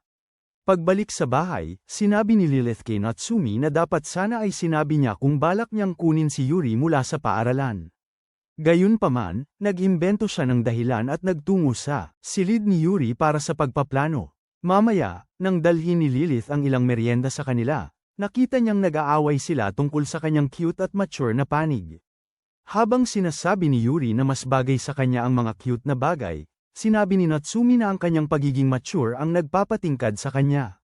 Pagbalik sa bahay, sinabi ni Lilith kay Natsumi na dapat sana ay sinabi niya kung balak niyang kunin si Yuri mula sa paaralan. Gayunpaman, nag-imbento siya ng dahilan at nagtungo sa silid ni Yuri para sa pagpaplano. Mamaya, nang dalhin ni Lilith ang ilang merienda sa kanila, nakita niyang nag-aaway sila tungkol sa kanyang cute at mature na panig. Habang sinasabi ni Yuri na mas bagay sa kanya ang mga cute na bagay, sinabi ni Natsumi na ang kanyang pagiging mature ang nagpapatingkad sa kanya.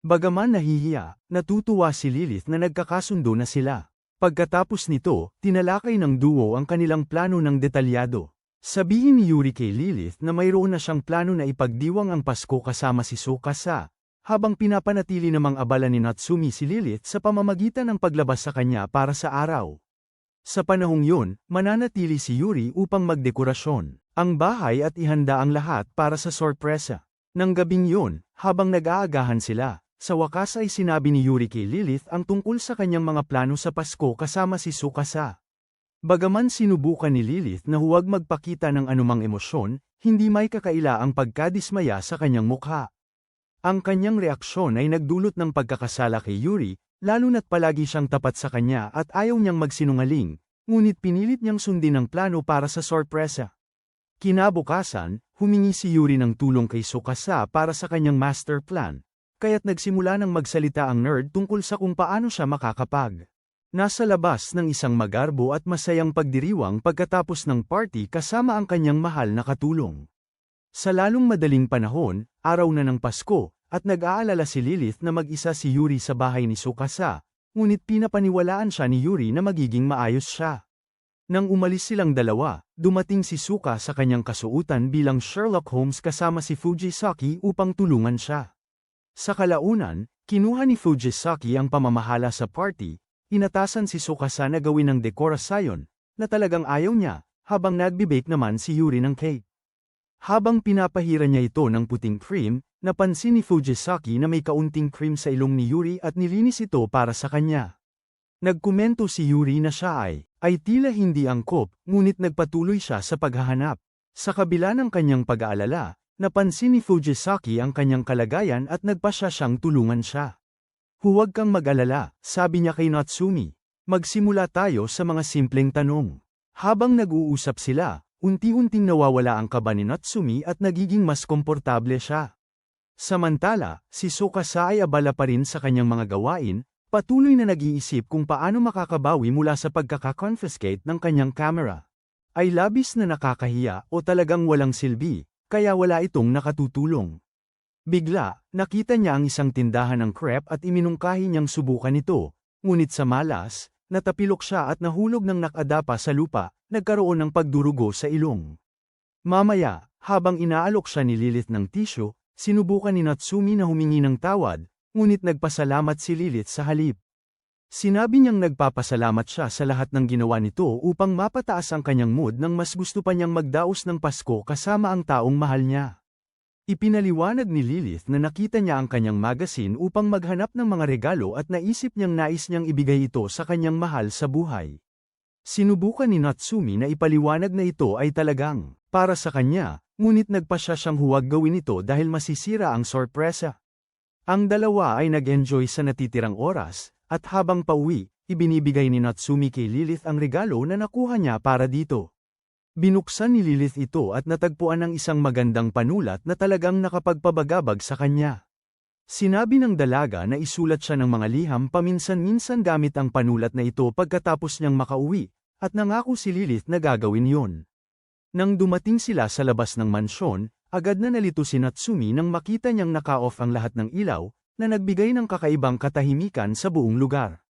Bagaman nahihiya, natutuwa si Lilith na nagkakasundo na sila. Pagkatapos nito, tinalakay ng duo ang kanilang plano ng detalyado. Sabihin ni Yuri kay Lilith na mayroon na siyang plano na ipagdiwang ang Pasko kasama si Tsukasa, habang pinapanatili namang abala ni Natsumi si Lilith sa pamamagitan ng paglabas sa kanya para sa araw. Sa panahong yun, mananatili si Yuri upang magdekorasyon ang bahay at ihanda ang lahat para sa sorpresa. Nang gabing yun, habang nag-aagahan sila, sa wakas ay sinabi ni Yuri kay Lilith ang tungkol sa kanyang mga plano sa Pasko kasama si Tsukasa. Bagaman sinubukan ni Lilith na huwag magpakita ng anumang emosyon, hindi may kakaila ang pagkadismaya sa kanyang mukha. Ang kanyang reaksyon ay nagdulot ng pagkakasala kay Yuri, lalo na't palagi siyang tapat sa kanya at ayaw niyang magsinungaling, ngunit pinilit niyang sundin ang plano para sa sorpresa. Kinabukasan, humingi si Yuri ng tulong kay Tsukasa para sa kanyang master plan, kaya't nagsimula ng magsalita ang nerd tungkol sa kung paano siya makakapag Nasa labas ng isang magarbo at masayang pagdiriwang pagkatapos ng party kasama ang kanyang mahal na katulong. Sa lalong madaling panahon, araw na ng Pasko, at nag-aalala si Lilith na mag-isa si Yuri sa bahay ni Tsukasa, ngunit pinapaniwalaan siya ni Yuri na magiging maayos siya. Nang umalis silang dalawa, dumating si Suka sa kanyang kasuutan bilang Sherlock Holmes kasama si Fujisaki upang tulungan siya. Sa kalaunan, kinuha ni Fujisaki ang pamamahala sa party, inatasan si Tsukasa na gawin ng dekorasyon, na talagang ayaw niya, habang nagbe-bake naman si Yuri ng cake. Habang pinapahira niya ito ng puting cream, napansin ni Fujisaki na may kaunting cream sa ilong ni Yuri at nilinis ito para sa kanya. Nagkomento si Yuri na siya ay tila hindi angkop, ngunit nagpatuloy siya sa paghahanap. Sa kabila ng kanyang pag-aalala, napansin ni Fujisaki ang kanyang kalagayan at nagpasya siyang tulungan siya. Huwag kang mag-alala, sabi niya kay Natsumi. Magsimula tayo sa mga simpleng tanong. Habang nag-uusap sila, unti-unting nawawala ang kaba ni Natsumi at nagiging mas komportable siya. Samantala, si Tsukasa ay abala pa rin sa kanyang mga gawain, patuloy na nag-iisip kung paano makakabawi mula sa pagkakakonfiscate ng kanyang camera. Ay labis na nakakahiya o talagang walang silbi, kaya wala itong nakatutulong. Bigla, nakita niya ang isang tindahan ng crepe at iminungkahi niyang subukan ito, ngunit sa malas, natapilok siya at nahulog ng nakadapa sa lupa, nagkaroon ng pagdurugo sa ilong. Mamaya, habang inaalok siya ni Lilith ng tissue, sinubukan ni Natsumi na humingi ng tawad, ngunit nagpasalamat si Lilith sa halip. Sinabi niyang nagpapasalamat siya sa lahat ng ginawa nito upang mapataas ang kanyang mood nang mas gusto pa niyang magdaos ng Pasko kasama ang taong mahal niya. Ipinaliwanag ni Lilith na nakita niya ang kanyang magazine upang maghanap ng mga regalo at naisip niyang nais niyang ibigay ito sa kanyang mahal sa buhay. Sinubukan ni Natsumi na ipaliwanag na ito ay talagang para sa kanya, ngunit nagpasya siyang huwag gawin ito dahil masisira ang sorpresa. Ang dalawa ay nag-enjoy sa natitirang oras, at habang pauwi, ibinibigay ni Natsumi kay Lilith ang regalo na nakuha niya para dito. Binuksan ni Lilith ito at natagpuan ng isang magandang panulat na talagang nakapagpabagabag sa kanya. Sinabi ng dalaga na isulat siya ng mga liham paminsan-minsan gamit ang panulat na ito pagkatapos niyang makauwi, at nangako si Lilith na gagawin yon. Nang dumating sila sa labas ng mansyon, agad na nalito si Natsumi nang makita niyang naka-off ang lahat ng ilaw, na nagbigay ng kakaibang katahimikan sa buong lugar.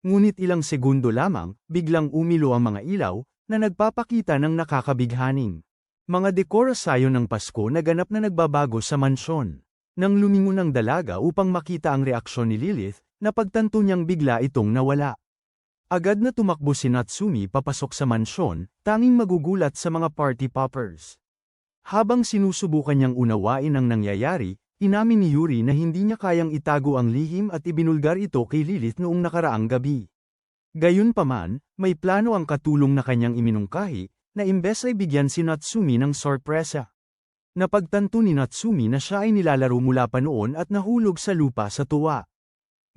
Ngunit ilang segundo lamang, biglang umilo ang mga ilaw, na nagpapakita ng nakakabighaning mga dekorasyon ng Pasko na ganap na nagbabago sa mansyon. Nang lumingon ang dalaga upang makita ang reaksyon ni Lilith, napagtanto niyang bigla itong nawala. Agad na tumakbo si Natsumi papasok sa mansyon, tanging magugulat sa mga party poppers. Habang sinusubukan niyang unawain ang nangyayari, inamin ni Yuri na hindi niya kayang itago ang lihim at ibinulgar ito kay Lilith noong nakaraang gabi. Gayunpaman, may plano ang katulong na kanyang iminungkahi, na imbes ay bigyan si Natsumi ng sorpresa. Napagtanto ni Natsumi na siya ay nilalaro mula pa noon at nahulog sa lupa sa tuwa.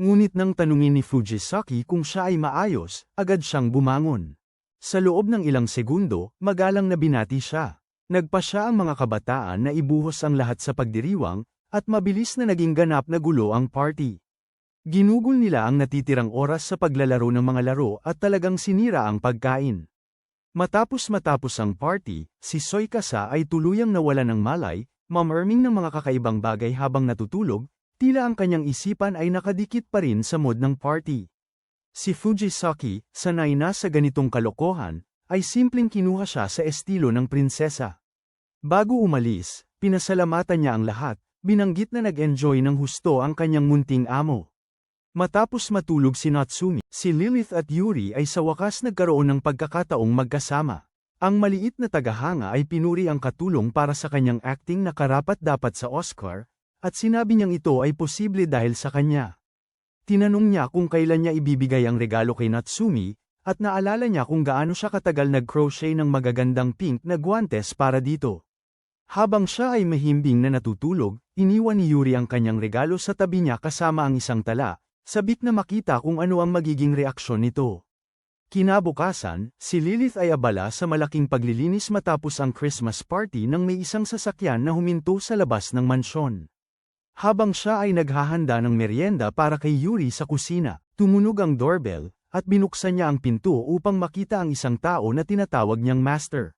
Ngunit nang tanungin ni Fujisaki kung siya ay maayos, agad siyang bumangon. Sa loob ng ilang segundo, magalang na binati siya. Nagpasya ang mga kabataan na ibuhos ang lahat sa pagdiriwang, at mabilis na naging ganap na gulo ang party. Ginugol nila ang natitirang oras sa paglalaro ng mga laro at talagang sinira ang pagkain. Matapos ang party, si Tsukasa ay tuluyang nawala ng malay, mamarming ng mga kakaibang bagay habang natutulog, tila ang kanyang isipan ay nakadikit pa rin sa mood ng party. Si Fujisaki, sanay na sa ganitong kalokohan, ay simpleng kinuha siya sa estilo ng prinsesa. Bago umalis, pinasalamatan niya ang lahat, binanggit na nag-enjoy ng husto ang kanyang munting amo. Matapos matulog si Natsumi, si Lilith at Yuri ay sa wakas nagkaroon ng pagkakataong magkasama. Ang maliit na tagahanga ay pinuri ang katulong para sa kanyang acting na karapat-dapat sa Oscar, at sinabi niyang ito ay posible dahil sa kanya. Tinanong niya kung kailan niya ibibigay ang regalo kay Natsumi, at naalala niya kung gaano siya katagal nag-crochet ng magagandang pink na guwantes para dito. Habang siya ay mahimbing na natutulog, iniwan ni Yuri ang kanyang regalo sa tabi niya kasama ang isang tala, sabik na makita kung ano ang magiging reaksyon nito. Kinabukasan, si Lilith ay abala sa malaking paglilinis matapos ang Christmas party nang may isang sasakyan na huminto sa labas ng mansyon. Habang siya ay naghahanda ng merienda para kay Yuri sa kusina, tumunog ang doorbell, at binuksan niya ang pinto upang makita ang isang tao na tinatawag niyang master.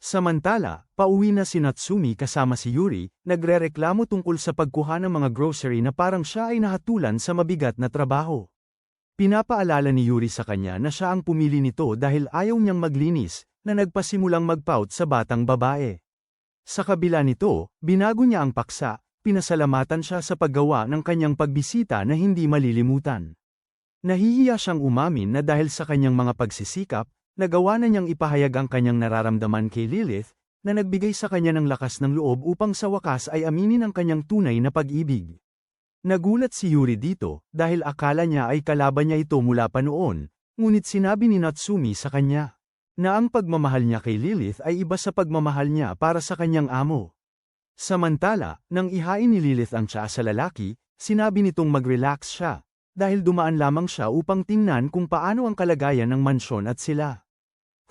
Samantala, pauwi na si Natsumi kasama si Yuri, nagrereklamo tungkol sa pagkuha ng mga grocery na parang siya ay nahatulan sa mabigat na trabaho. Pinapaalala ni Yuri sa kanya na siya ang pumili nito dahil ayaw niyang maglinis, na nagpasimulang magpout sa batang babae. Sa kabila nito, binago niya ang paksa, pinasalamatan siya sa paggawa ng kanyang pagbisita na hindi malilimutan. Nahihiya siyang umamin na dahil sa kanyang mga pagsisikap, nagawa na niyang ipahayag ang kanyang nararamdaman kay Lilith, na nagbigay sa kanya ng lakas ng loob upang sa wakas ay aminin ang kanyang tunay na pag-ibig. Nagulat si Yuri dito, dahil akala niya ay kalaban niya ito mula pa noon, ngunit sinabi ni Natsumi sa kanya, na ang pagmamahal niya kay Lilith ay iba sa pagmamahal niya para sa kanyang amo. Samantala, nang ihain ni Lilith ang tsaa sa lalaki, sinabi nitong mag-relax siya, dahil dumaan lamang siya upang tingnan kung paano ang kalagayan ng mansyon at sila.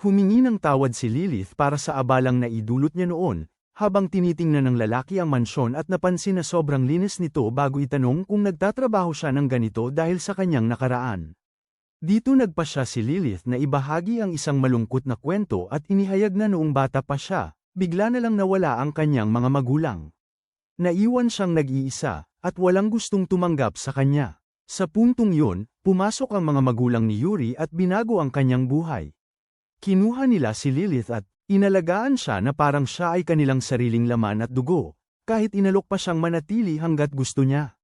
Humingi ng tawad si Lilith para sa abalang naidulot niya noon, habang tinitingnan ng lalaki ang mansyon at napansin na sobrang linis nito bago itanong kung nagtatrabaho siya ng ganito dahil sa kanyang nakaraan. Dito nagpasya si Lilith na ibahagi ang isang malungkot na kwento at inihayag na noong bata pa siya, bigla na lang nawala ang kanyang mga magulang. Naiwan siyang nag-iisa, at walang gustong tumanggap sa kanya. Sa puntong yun, pumasok ang mga magulang ni Yuri at binago ang kanyang buhay. Kinuha nila si Lilith at inalagaan siya na parang siya ay kanilang sariling laman at dugo, kahit inalok pa siyang manatili hanggat gusto niya.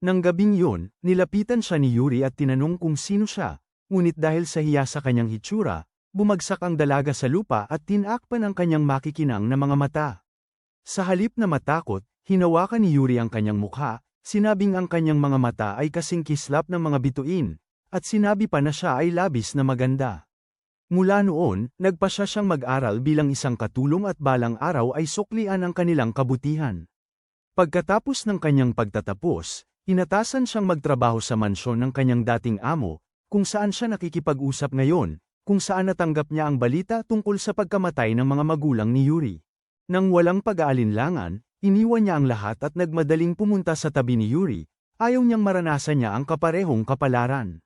Nang gabing yun, nilapitan siya ni Yuri at tinanong kung sino siya, ngunit dahil sa hiya sa kanyang hitsura, bumagsak ang dalaga sa lupa at tinakpan ang kanyang makikinang na mga mata. Sa halip na matakot, hinawakan ni Yuri ang kanyang mukha, sinabing ang kanyang mga mata ay kasing kislap ng mga bituin, at sinabi pa na siya ay labis na maganda. Mula noon, nagpasya siyang mag-aral bilang isang katulong at balang araw ay suklian ang kanilang kabutihan. Pagkatapos ng kanyang pagtatapos, inatasan siyang magtrabaho sa mansyon ng kanyang dating amo, kung saan siya nakikipag-usap ngayon, kung saan natanggap niya ang balita tungkol sa pagkamatay ng mga magulang ni Yuri. Nang walang pag-aalinlangan, iniwan niya ang lahat at nagmadaling pumunta sa tabi ni Yuri, ayaw niyang maranasan niya ang kaparehong kapalaran.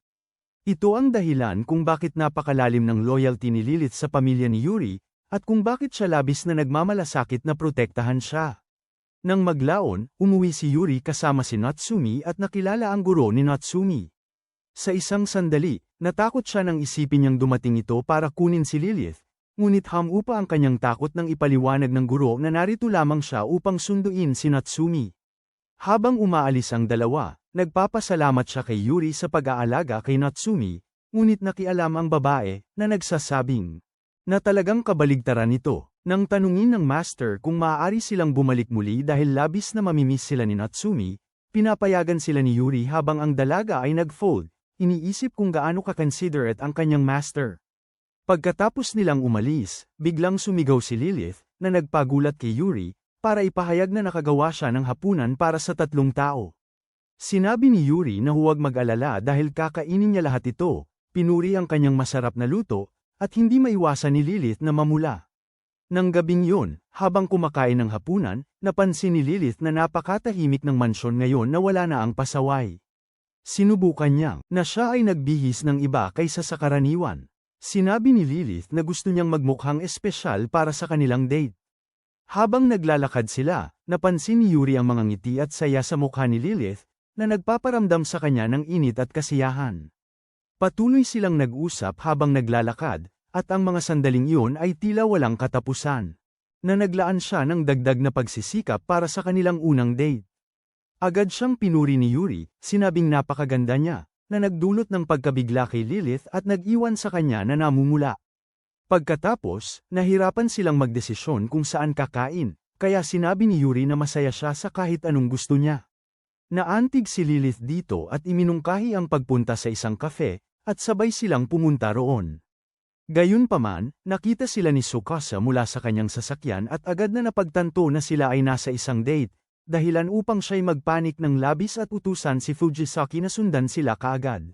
Ito ang dahilan kung bakit napakalalim ng loyalty ni Lilith sa pamilya ni Yuri, at kung bakit siya labis na nagmamalasakit na protektahan siya. Nang maglaon, umuwi si Yuri kasama si Natsumi at nakilala ang guro ni Natsumi. Sa isang sandali, natakot siya nang isipin niyang dumating ito para kunin si Lilith, ngunit hamupa ang kanyang takot nang ipaliwanag ng guro na narito lamang siya upang sunduin si Natsumi. Habang umaalis ang dalawa, nagpapasalamat siya kay Yuri sa pag-aalaga kay Natsumi, ngunit nakialam ang babae, na nagsasabing na talagang kabaligtaran nito. Nang tanungin ng master kung maaari silang bumalik muli dahil labis na mamimiss sila ni Natsumi, pinapayagan sila ni Yuri habang ang dalaga ay nag-fold, iniisip kung gaano ka-considerate ang kanyang master. Pagkatapos nilang umalis, biglang sumigaw si Lilith, na nagpagulat kay Yuri, para ipahayag na nakagawa siya ng hapunan para sa 3 tao. Sinabi ni Yuri na huwag mag-alala dahil kakainin niya lahat ito, pinuri ang kanyang masarap na luto, at hindi maiwasan ni Lilith na mamula. Nang gabing yun, habang kumakain ng hapunan, napansin ni Lilith na napakatahimik ng mansyon ngayon na wala na ang pasaway. Sinubukan niyang na siya ay nagbihis ng iba kaysa sa karaniwan. Sinabi ni Lilith na gusto niyang magmukhang espesyal para sa kanilang date. Habang naglalakad sila, napansin ni Yuri ang mga ngiti at saya sa mukha ni Lilith, na nagpaparamdam sa kanya ng init at kasiyahan. Patuloy silang nag-usap habang naglalakad, at ang mga sandaling iyon ay tila walang katapusan. Na naglaan siya ng dagdag na pagsisikap para sa kanilang unang date. Agad siyang pinuri ni Yuri, sinabing napakaganda niya, na nagdulot ng pagkabigla kay Lilith at nag-iwan sa kanya na namumula. Pagkatapos, nahirapan silang magdesisyon kung saan kakain, kaya sinabi ni Yuri na masaya siya sa kahit anong gusto niya. Naantig si Lilith dito at iminungkahi ang pagpunta sa isang kafe, at sabay silang pumunta roon. Gayunpaman, nakita sila ni Tsukasa mula sa kanyang sasakyan at agad na napagtanto na sila ay nasa isang date, dahilan upang siya'y magpanik ng labis at utusan si Fujisaki na sundan sila kaagad.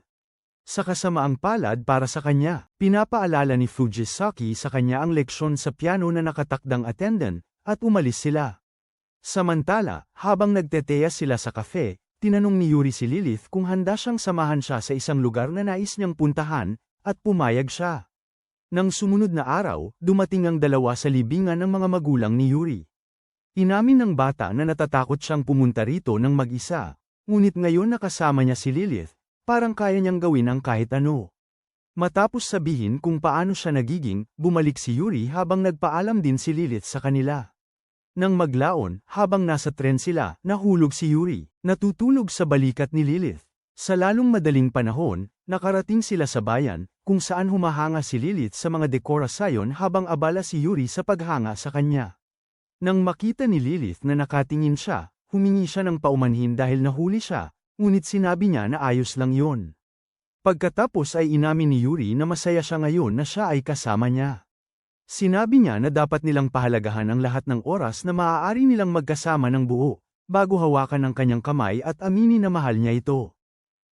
Sa kasamaang palad para sa kanya, pinapaalala ni Fujisaki sa kanya ang leksyon sa piano na nakatakdang attendant, at umalis sila. Samantala, habang nagteteya sila sa kafe, tinanong ni Yuri si Lilith kung handa siyang samahan siya sa isang lugar na nais niyang puntahan, at pumayag siya. Nang sumunod na araw, dumating ang dalawa sa libingan ng mga magulang ni Yuri. Inamin ng bata na natatakot siyang pumunta rito ng mag-isa, ngunit ngayon nakasama niya si Lilith, parang kaya niyang gawin ang kahit ano. Matapos sabihin kung paano siya nagiging, bumalik si Yuri habang nagpaalam din si Lilith sa kanila. Nang maglaon, habang nasa tren sila, nahulog si Yuri, natutulog sa balikat ni Lilith. Sa lalong madaling panahon, nakarating sila sa bayan, kung saan humahanga si Lilith sa mga dekorasyon habang abala si Yuri sa paghanga sa kanya. Nang makita ni Lilith na nakatingin siya, humingi siya ng paumanhin dahil nahuli siya, ngunit sinabi niya na ayos lang yon. Pagkatapos ay inamin ni Yuri na masaya siya ngayon na siya ay kasama niya. Sinabi niya na dapat nilang pahalagahan ang lahat ng oras na maaari nilang magkasama ng buo, bago hawakan ang kanyang kamay at aminin na mahal niya ito.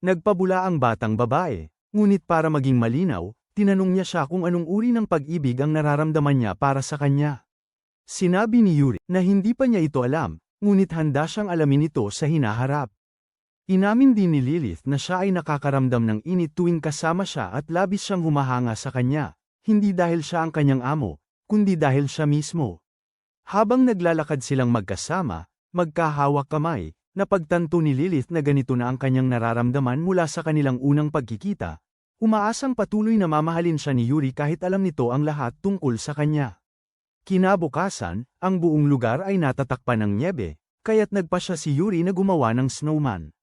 Nagpabula ang batang babae, ngunit para maging malinaw, tinanong niya siya kung anong uri ng pag-ibig ang nararamdaman niya para sa kanya. Sinabi ni Yuri na hindi pa niya ito alam, ngunit handa siyang alamin ito sa hinaharap. Inamin din ni Lilith na siya ay nakakaramdam ng init tuwing kasama siya at labis siyang humahanga sa kanya, hindi dahil siya ang kanyang amo, kundi dahil siya mismo. Habang naglalakad silang magkasama, magkahawak kamay, napagtanto ni Lilith na ganito na ang kanyang nararamdaman mula sa kanilang unang pagkikita. Umaasang patuloy na mamahalin siya ni Yuri kahit alam nito ang lahat tungkol sa kanya. Kinabukasan, ang buong lugar ay natatakpan ng nyebe, kaya't nagpa siya si Yuri na gumawa ng snowman.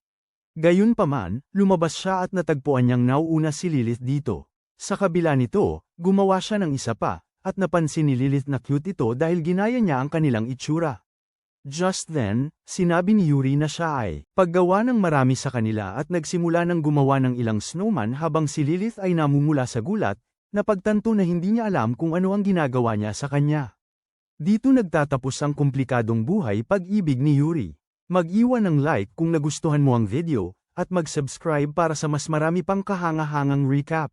Gayunpaman, lumabas siya at natagpuan niyang nauuna si Lilith dito. Sa kabila nito, gumawa siya ng isa pa, at napansin ni Lilith na cute ito dahil ginaya niya ang kanilang itsura. Just then, sinabi ni Yuri na siya ay paggawa ng marami sa kanila at nagsimula ng gumawa ng ilang snowman habang si Lilith ay namumula sa gulat, napagtanto na hindi niya alam kung ano ang ginagawa niya sa kanya. Dito nagtatapos ang komplikadong buhay pag-ibig ni Yuri. Mag-iwan ng like kung nagustuhan mo ang video, at mag-subscribe para sa mas marami pang kahanga-hangang recap.